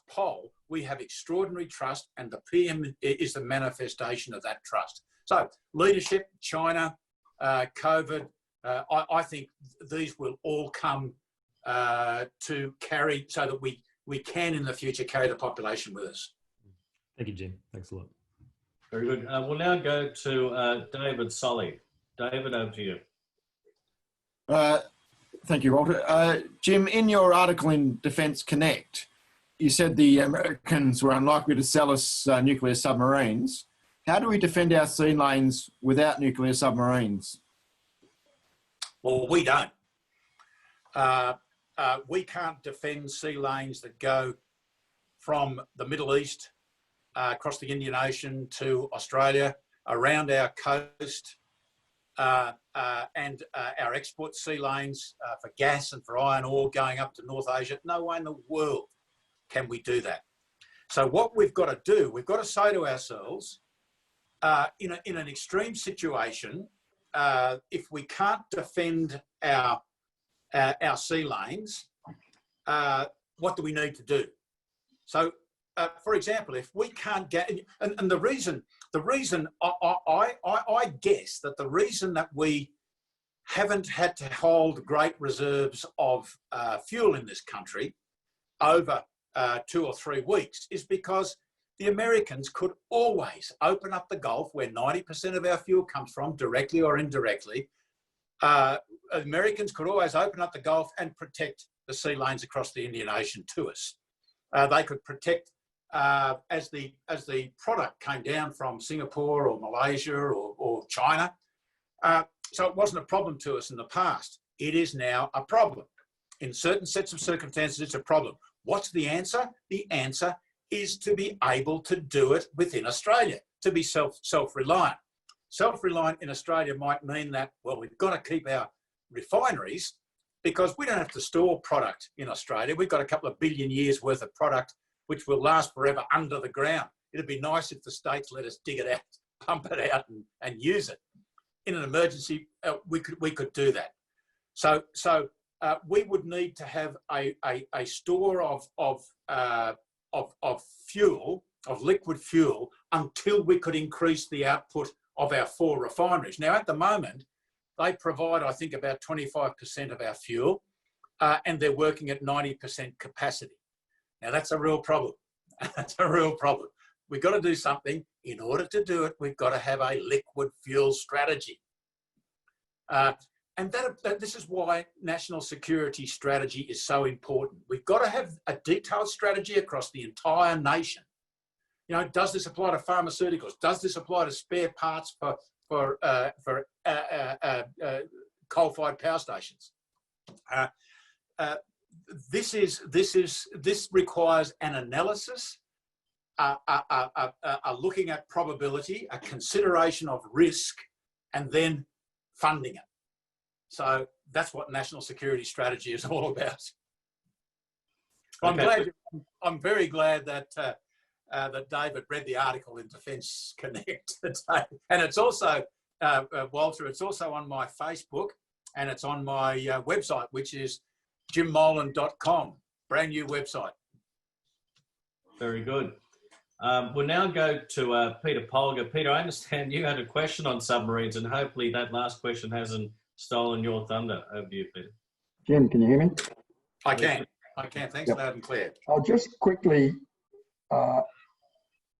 poll. We have extraordinary trust, and the PM is the manifestation of that trust. So leadership, China, COVID, I think these will all come to carry, so that we can in the future carry the population with us. Thank you, Jim. Thanks a lot. Very good. We'll now go to David Solly. David, over to you. Thank you, Walter. Jim, in your article in Defence Connect, you said the Americans were unlikely to sell us nuclear submarines. How do we defend our sea lanes without nuclear submarines? Well, we don't. We can't defend sea lanes that go from the Middle East across the Indian Ocean to Australia, around our coast, and our export sea lanes for gas and for iron ore going up to North Asia. No way in the world can we do that. So what we've got to do, we've got to say to ourselves, in an extreme situation, if we can't defend our sea lanes, what do we need to do? So, for example, if we can't get, and the reason I guess that the reason that we haven't had to hold great reserves of fuel in this country over 2 or 3 weeks is because the Americans could always open up the Gulf, where 90% of our fuel comes from, directly or indirectly. Americans could always open up the Gulf and protect the sea lanes across the Indian Ocean to us. They could protect as the product came down from Singapore or Malaysia or China. So it wasn't a problem to us in the past. It is now a problem. In certain sets of circumstances, it's a problem. What's the answer? The answer is to be able to do it within Australia, to be self-reliant. Self-reliant in Australia might mean that, well, we've got to keep our refineries because we don't have to store product in Australia. We've got a couple of billion years worth of product which will last forever under the ground. It'd be nice if the states let us dig it out, pump it out and use it. In an emergency, we could do that. So we would need to have a store of fuel, of liquid fuel, until we could increase the output of our 4 refineries. Now, at the moment, they provide, I think, about 25% of our fuel, and they're working at 90% capacity. Now, that's a real problem. That's a real problem. We've got to do something. In order to do it, we've got to have a liquid fuel strategy. And this is why national security strategy is so important. We've got to have a detailed strategy across the entire nation. You know, does this apply to pharmaceuticals? Does this apply to spare parts for coal-fired power stations? This requires an analysis, a looking at probability, a consideration of risk, and then funding it. So that's what national security strategy is all about. I'm very glad that that David read the article in Defence Connect today, and it's also Walter. It's also on my Facebook, and it's on my website, which is jimmolan.com. Brand new website. Very good. We'll now go to Peter Polger. Peter, I understand you had a question on submarines, and hopefully that last question hasn't stolen your thunder. Over to you, Peter. Jim, can you hear me? I can. Thanks, Yep. loud and clear. I'll just quickly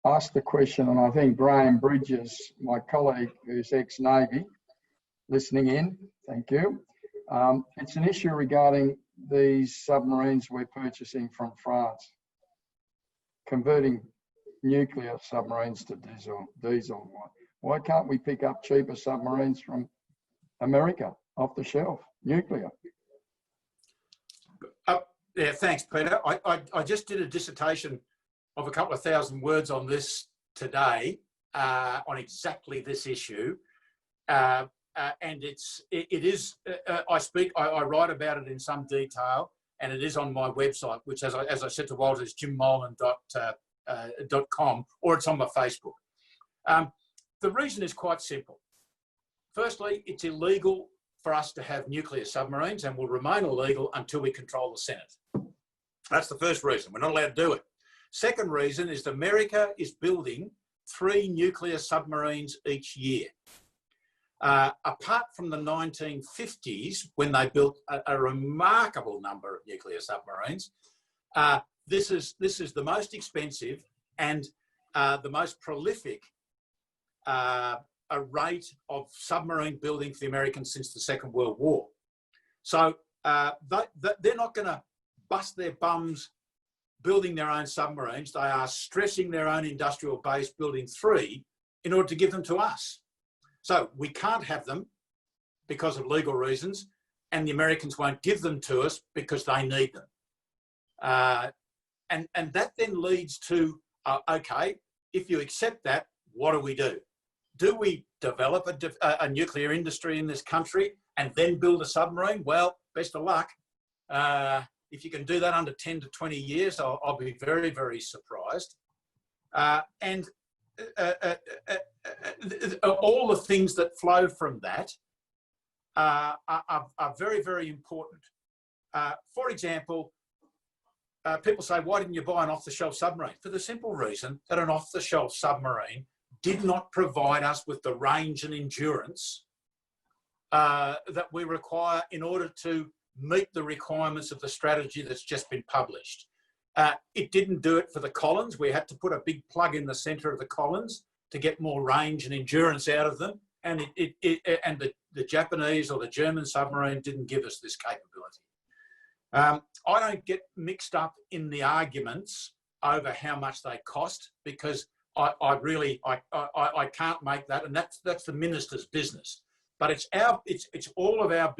ask the question, and I think Graham Bridges, my colleague who's ex-Navy, listening in, thank you. It's an issue regarding these submarines we're purchasing from France, converting nuclear submarines to diesel. Why can't we pick up cheaper submarines from America off the shelf, nuclear? Yeah, thanks, Peter. I just did a dissertation of a couple of thousand words on this today, on exactly this issue, and I write about it in some detail, and it is on my website, which, as I said to Walter, is jimmolan.com, or it's on my Facebook. The reason is quite simple. Firstly, it's illegal for us to have nuclear submarines, and will remain illegal until we control the Senate. That's the first reason. We're not allowed to do it. Second reason is that America is building 3 nuclear submarines each year. Apart from the 1950s, when they built a remarkable number of nuclear submarines, this is the most expensive and the most prolific a rate of submarine building for the Americans since the Second World War. So they're not going to bust their bums building their own submarines. They are stressing their own industrial base, building 3 in order to give them to us. So we can't have them because of legal reasons, and the Americans won't give them to us because they need them. And that then leads to, okay, if you accept that, what do? Do we develop a nuclear industry in this country and then build a submarine? Well, best of luck. If you can do that under 10 to 20 years, I'll be very, very surprised. And all the things that flow from that are very, very important. For example, people say, why didn't you buy an off-the-shelf submarine? For the simple reason that an off-the-shelf submarine did not provide us with the range and endurance that we require in order to meet the requirements of the strategy that's just been published. It didn't do it for the Collins. We had to put a big plug in the centre of the Collins to get more range and endurance out of them. And the Japanese or the German submarine didn't give us this capability. I don't get mixed up in the arguments over how much they cost, because I can't make that, and that's the minister's business. But it's all of our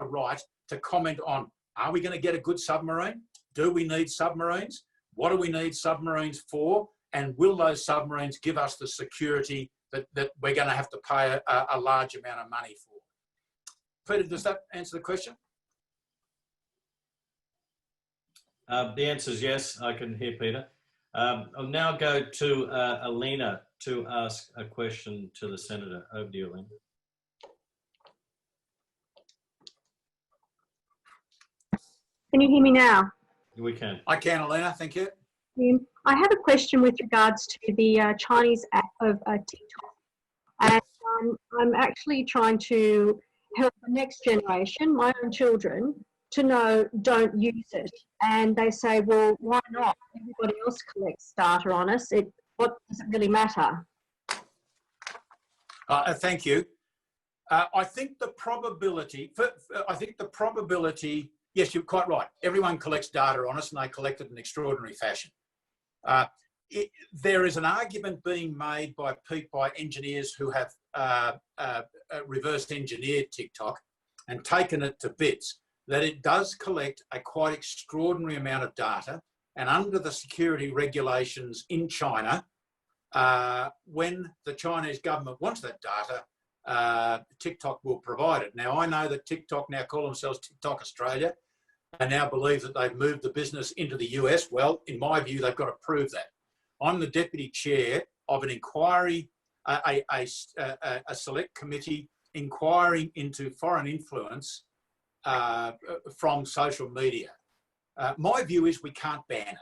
right to comment on: are we going to get a good submarine? Do we need submarines? What do we need submarines for? And will those submarines give us the security that we're going to have to pay a large amount of money for? Peter, does that answer the question? The answer is yes. I can hear Peter. I'll now go to Alina to ask a question to the Senator. Over to you, Alina. Can you hear me now? We can. I can, Alina. Thank you. I have a question with regards to the Chinese app of TikTok. And I'm actually trying to help the next generation, my own children, to know don't use it. And they say, well, why not? Everybody else collects data on us. What does it really matter? Thank you. I think the probability, yes, you're quite right. Everyone collects data on us, and they collect it in extraordinary fashion. There is an argument being made by engineers who have reverse engineered TikTok and taken it to bits, that it does collect a quite extraordinary amount of data, and under the security regulations in China, when the Chinese government wants that data, TikTok will provide it. Now, I know that TikTok now call themselves TikTok Australia. I now believe that they've moved the business into the US. Well, in my view, they've got to prove that. I'm the deputy chair of an inquiry, a select committee inquiring into foreign influence from social media. My view is we can't ban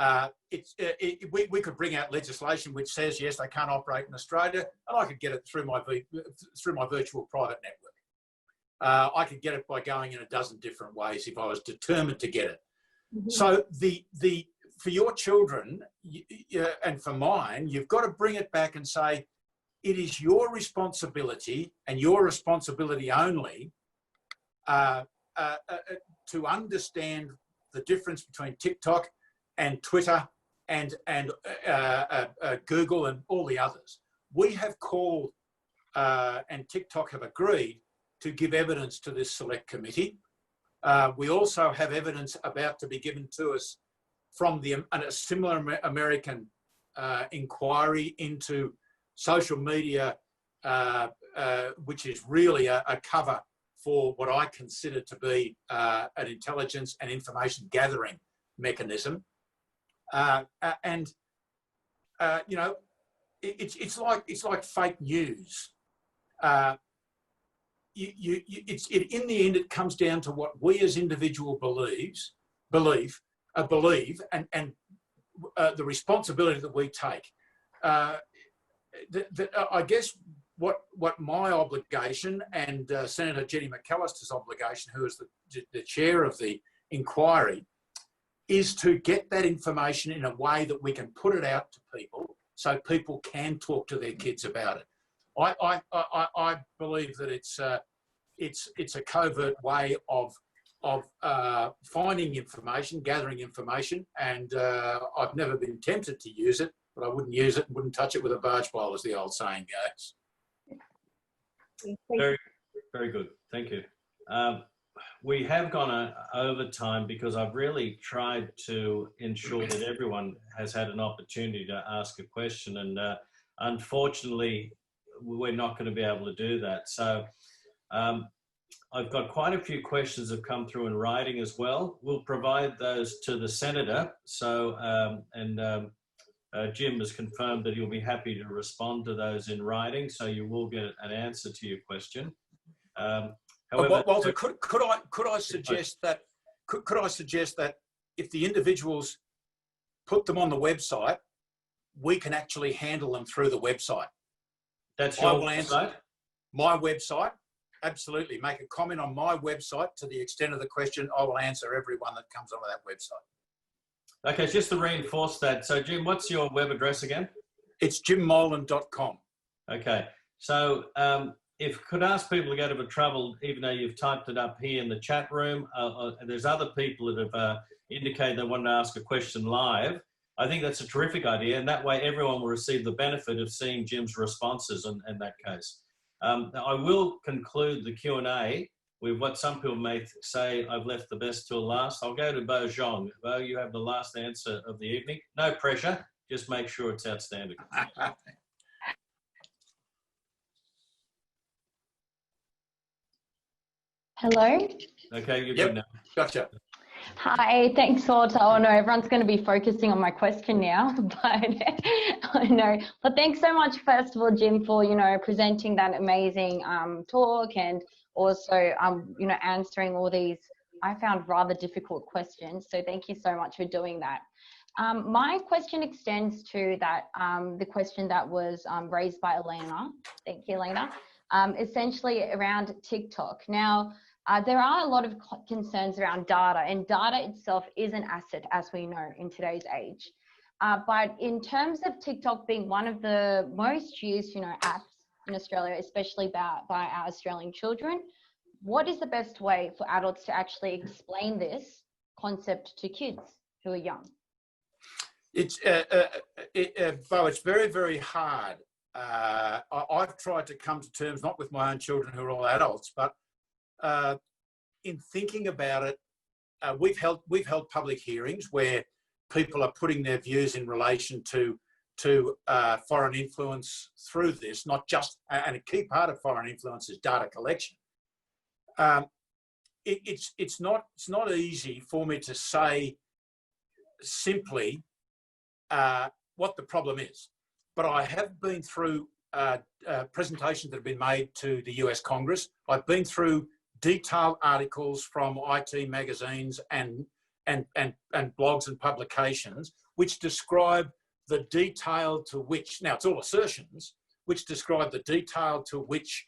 it. We could bring out legislation which says, yes, they can't operate in Australia, and I could get it through my virtual private network. I could get it by going in a dozen different ways if I was determined to get it. Mm-hmm. So for your children and for mine, you've got to bring it back and say, it is your responsibility and your responsibility only to understand the difference between TikTok and Twitter and Google and all the others. We have called and TikTok have agreed to give evidence to this select committee. We also have evidence about to be given to us from a similar American inquiry into social media, which is really a cover for what I consider to be an intelligence and information gathering mechanism. You know, it's like fake news. In the end, it comes down to what we as individuals believe, and the responsibility that we take. I guess what my obligation and Senator Jenny McAllister's obligation, who is the chair of the inquiry, is to get that information in a way that we can put it out to people so people can talk to their kids about it. I believe that it's a covert way of finding information, gathering information, and I've never been tempted to use it, but I wouldn't use it and wouldn't touch it with a barge pole, as the old saying goes. Very, very good. Thank you. We have gone over time because I've really tried to ensure that everyone has had an opportunity to ask a question, and unfortunately, we're not going to be able to do that. So I've got quite a few questions that have come through in writing as well. We'll provide those to the Senator. So, Jim has confirmed that he'll be happy to respond to those in writing. So you will get an answer to your question. However, Walter, could I suggest that if the individuals put them on the website, we can actually handle them through the website. That's your website? My website, absolutely. Make a comment on my website to the extent of the question. I will answer everyone that comes onto that website. Okay, just to reinforce that. So, Jim, what's your web address again? It's jimmolan.com. Okay, so if could ask people to go to the trouble, even though you've typed it up here in the chat room, there's other people that have indicate they want to ask a question live. I think that's a terrific idea, and that way everyone will receive the benefit of seeing Jim's responses in that case. Now I will conclude the Q&A with what some people may say I've left the best till last. I'll go to Bo Zhong. Bo, you have the last answer of the evening. No pressure, just make sure it's outstanding. Hello? Okay, you're Yep. good now. Gotcha. Hi, thanks, Walter. Oh no, everyone's going to be focusing on my question now, but I know. But thanks so much, first of all, Jim, for, presenting that amazing talk, and also, answering all these, I found, rather difficult questions. So thank you so much for doing that. My question extends to that, the question that was raised by Elena. Thank you, Elena. Essentially around TikTok. Now, there are a lot of concerns around data, and data itself is an asset, as we know, in today's age. But in terms of TikTok being one of the most used, apps in Australia, especially by our Australian children, what is the best way for adults to actually explain this concept to kids who are young? It's Bo, it's very, very hard. I've tried to come to terms, not with my own children who are all adults, but in thinking about it, we've held public hearings where people are putting their views in relation to foreign influence through this, not just, and a key part of foreign influence is data collection. It's not easy for me to say simply what the problem is, but I have been through presentations that have been made to the US Congress. I've been through detailed articles from IT magazines and blogs and publications which describe the detail to which, now it's all assertions, which describe the detail to which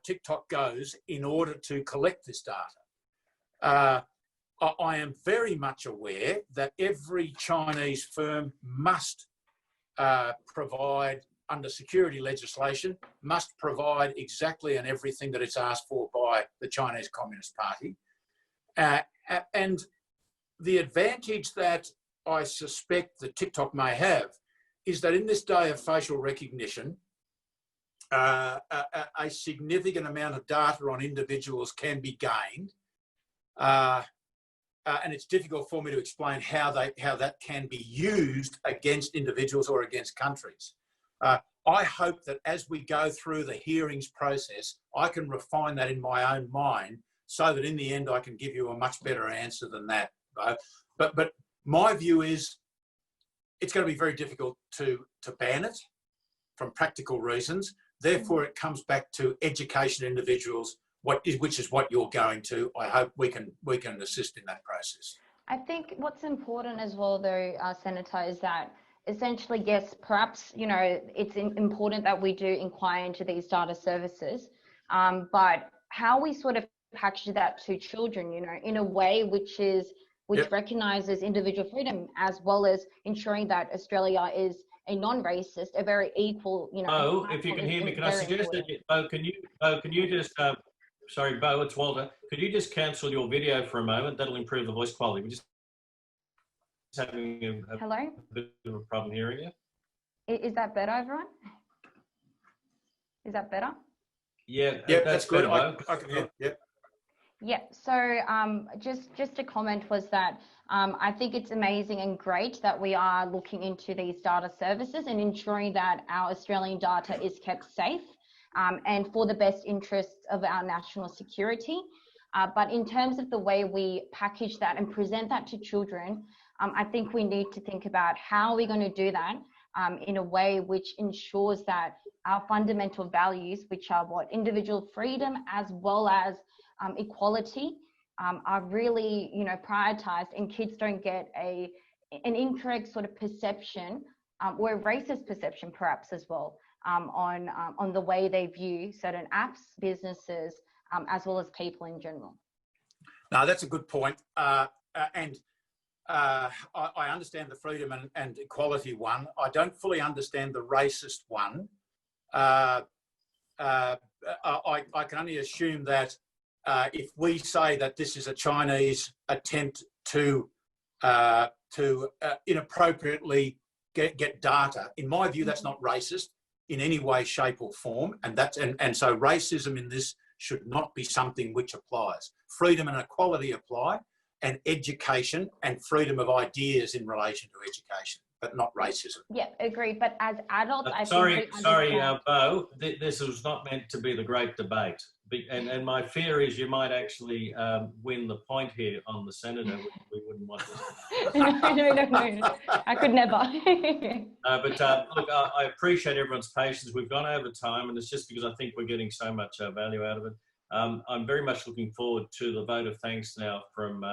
TikTok goes in order to collect this data. I am very much aware that every Chinese firm must provide, under security legislation, must provide exactly and everything that it's asked for by the Chinese Communist Party. And the advantage that I suspect that TikTok may have is that in this day of facial recognition, a significant amount of data on individuals can be gained. And it's difficult for me to explain how that can be used against individuals or against countries. I hope that as we go through the hearings process, I can refine that in my own mind so that in the end I can give you a much better answer than that. But my view is it's going to be very difficult to ban it from practical reasons. Therefore, it comes back to education individuals, which is what you're going to. I hope we can assist in that process. I think what's important as well, though, Senator, is that essentially, yes, perhaps, it's important that we do inquire into these data services, but how we sort of package that to children, in a way which recognises individual freedom, as well as ensuring that Australia is a non-racist, a very equal, Oh, if you can hear me, can I suggest that, can you just, sorry, Bo, it's Walter. Could you just cancel your video for a moment? That'll improve the voice quality. We're just having a bit of a problem hearing you. Is that better, everyone? Is that better? Yeah, that's good. Better, I can hear. Yeah. Yeah. So just a comment was that I think it's amazing and great that we are looking into these data services and ensuring that our Australian data is kept safe and for the best interests of our national security. But in terms of the way we package that and present that to children, I think we need to think about how we're going to do that in a way which ensures that our fundamental values, which are individual freedom as well as equality, are really, prioritized, and kids don't get an incorrect sort of perception or a racist perception perhaps as well on the way they view certain apps, businesses, as well as people in general. No, that's a good point. And I understand the freedom and equality one. I don't fully understand the racist one. I can only assume that if we say that this is a Chinese attempt to to inappropriately get data. In my view, that's not racist in any way, shape or form. And so racism in this should not be something which applies. Freedom and equality apply, and education and freedom of ideas in relation to education, but not racism. Yeah, agreed. But as adults, I sorry, think we understand. Bo, this was not meant to be the great debate. And my fear is you might actually win the point here on the senator. We wouldn't want this. No. I could never. But look, I appreciate everyone's patience. We've gone over time, and it's just because I think we're getting so much value out of it. I'm very much looking forward to the vote of thanks now from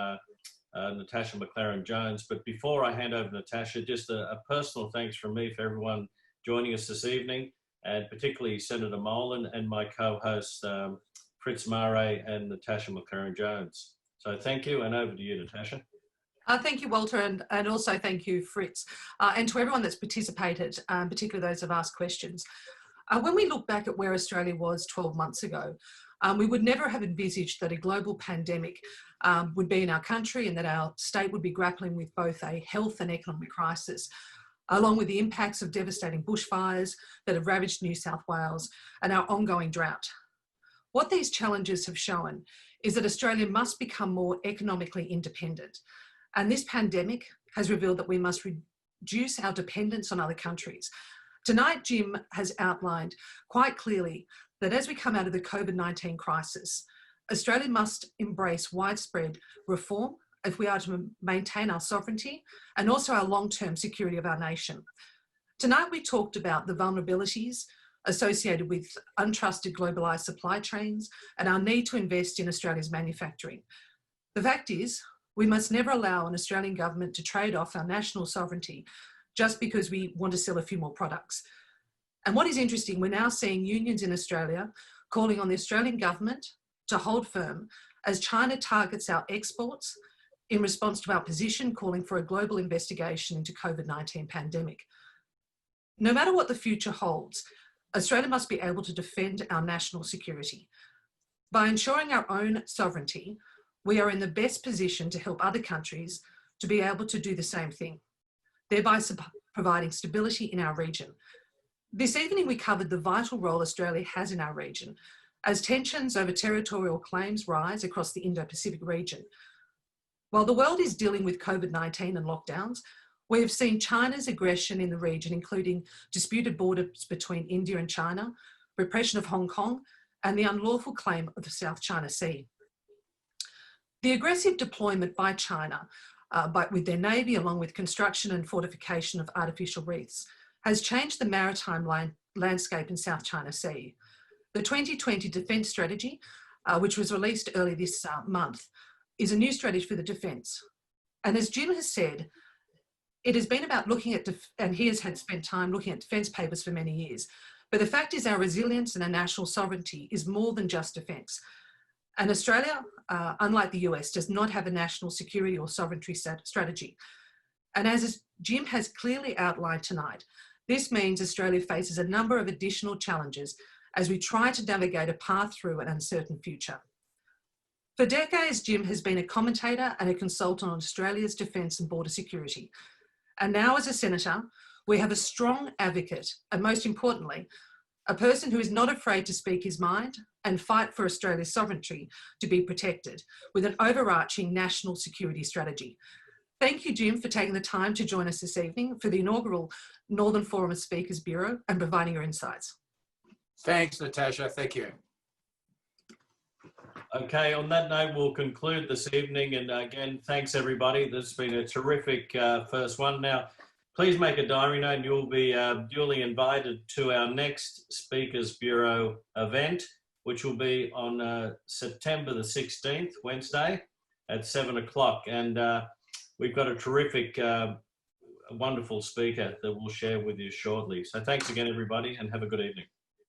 Natasha McLaren-Jones. But before I hand over to Natasha, just a personal thanks from me for everyone joining us this evening, and particularly Senator Molan and my co-hosts Fritz Mare and Natasha McLaren-Jones. So thank you, and over to you, Natasha. Thank you, Walter, and also thank you, Fritz, and to everyone that's participated, particularly those who've asked questions. When we look back at where Australia was 12 months ago, we would never have envisaged that a global pandemic would be in our country and that our state would be grappling with both a health and economic crisis, along with the impacts of devastating bushfires that have ravaged New South Wales and our ongoing drought. What these challenges have shown is that Australia must become more economically independent. And this pandemic has revealed that we must reduce our dependence on other countries. Tonight, Jim has outlined quite clearly that as we come out of the COVID-19 crisis, Australia must embrace widespread reform if we are to maintain our sovereignty and also our long-term security of our nation. Tonight, we talked about the vulnerabilities associated with untrusted globalised supply chains and our need to invest in Australia's manufacturing. The fact is, we must never allow an Australian government to trade off our national sovereignty just because we want to sell a few more products. And what is interesting, we're now seeing unions in Australia calling on the Australian government to hold firm as China targets our exports in response to our position calling for a global investigation into COVID-19 pandemic. No matter what the future holds, Australia must be able to defend our national security. By ensuring our own sovereignty, we are in the best position to help other countries to be able to do the same thing, thereby providing stability in our region. This evening, we covered the vital role Australia has in our region as tensions over territorial claims rise across the Indo-Pacific region. While the world is dealing with COVID-19 and lockdowns, we have seen China's aggression in the region, including disputed borders between India and China, repression of Hong Kong, and the unlawful claim of the South China Sea. The aggressive deployment by China, with their navy, along with construction and fortification of artificial reefs, has changed the maritime landscape in South China Sea. The 2020 Defence Strategy, which was released early this month, is a new strategy for the defence. And as Jim has said, it has been about looking at, and he has spent time looking at defence papers for many years. But the fact is our resilience and our national sovereignty is more than just defence. And Australia, unlike the US, does not have a national security or sovereignty strategy. And as Jim has clearly outlined tonight, this means Australia faces a number of additional challenges as we try to navigate a path through an uncertain future. For decades, Jim has been a commentator and a consultant on Australia's defence and border security. And now as a senator, we have a strong advocate, and most importantly, a person who is not afraid to speak his mind and fight for Australia's sovereignty to be protected with an overarching national security strategy. Thank you, Jim, for taking the time to join us this evening for the inaugural Northern Forum of Speakers Bureau and providing your insights. Thanks, Natasha. Thank you. Okay, on that note, we'll conclude this evening. And again, thanks everybody. This has been a terrific first one. Now, please make a diary note and you'll be duly invited to our next Speakers Bureau event, which will be on September the 16th, Wednesday at 7 o'clock. And we've got a terrific, wonderful speaker that we'll share with you shortly. So thanks again, everybody, and have a good evening.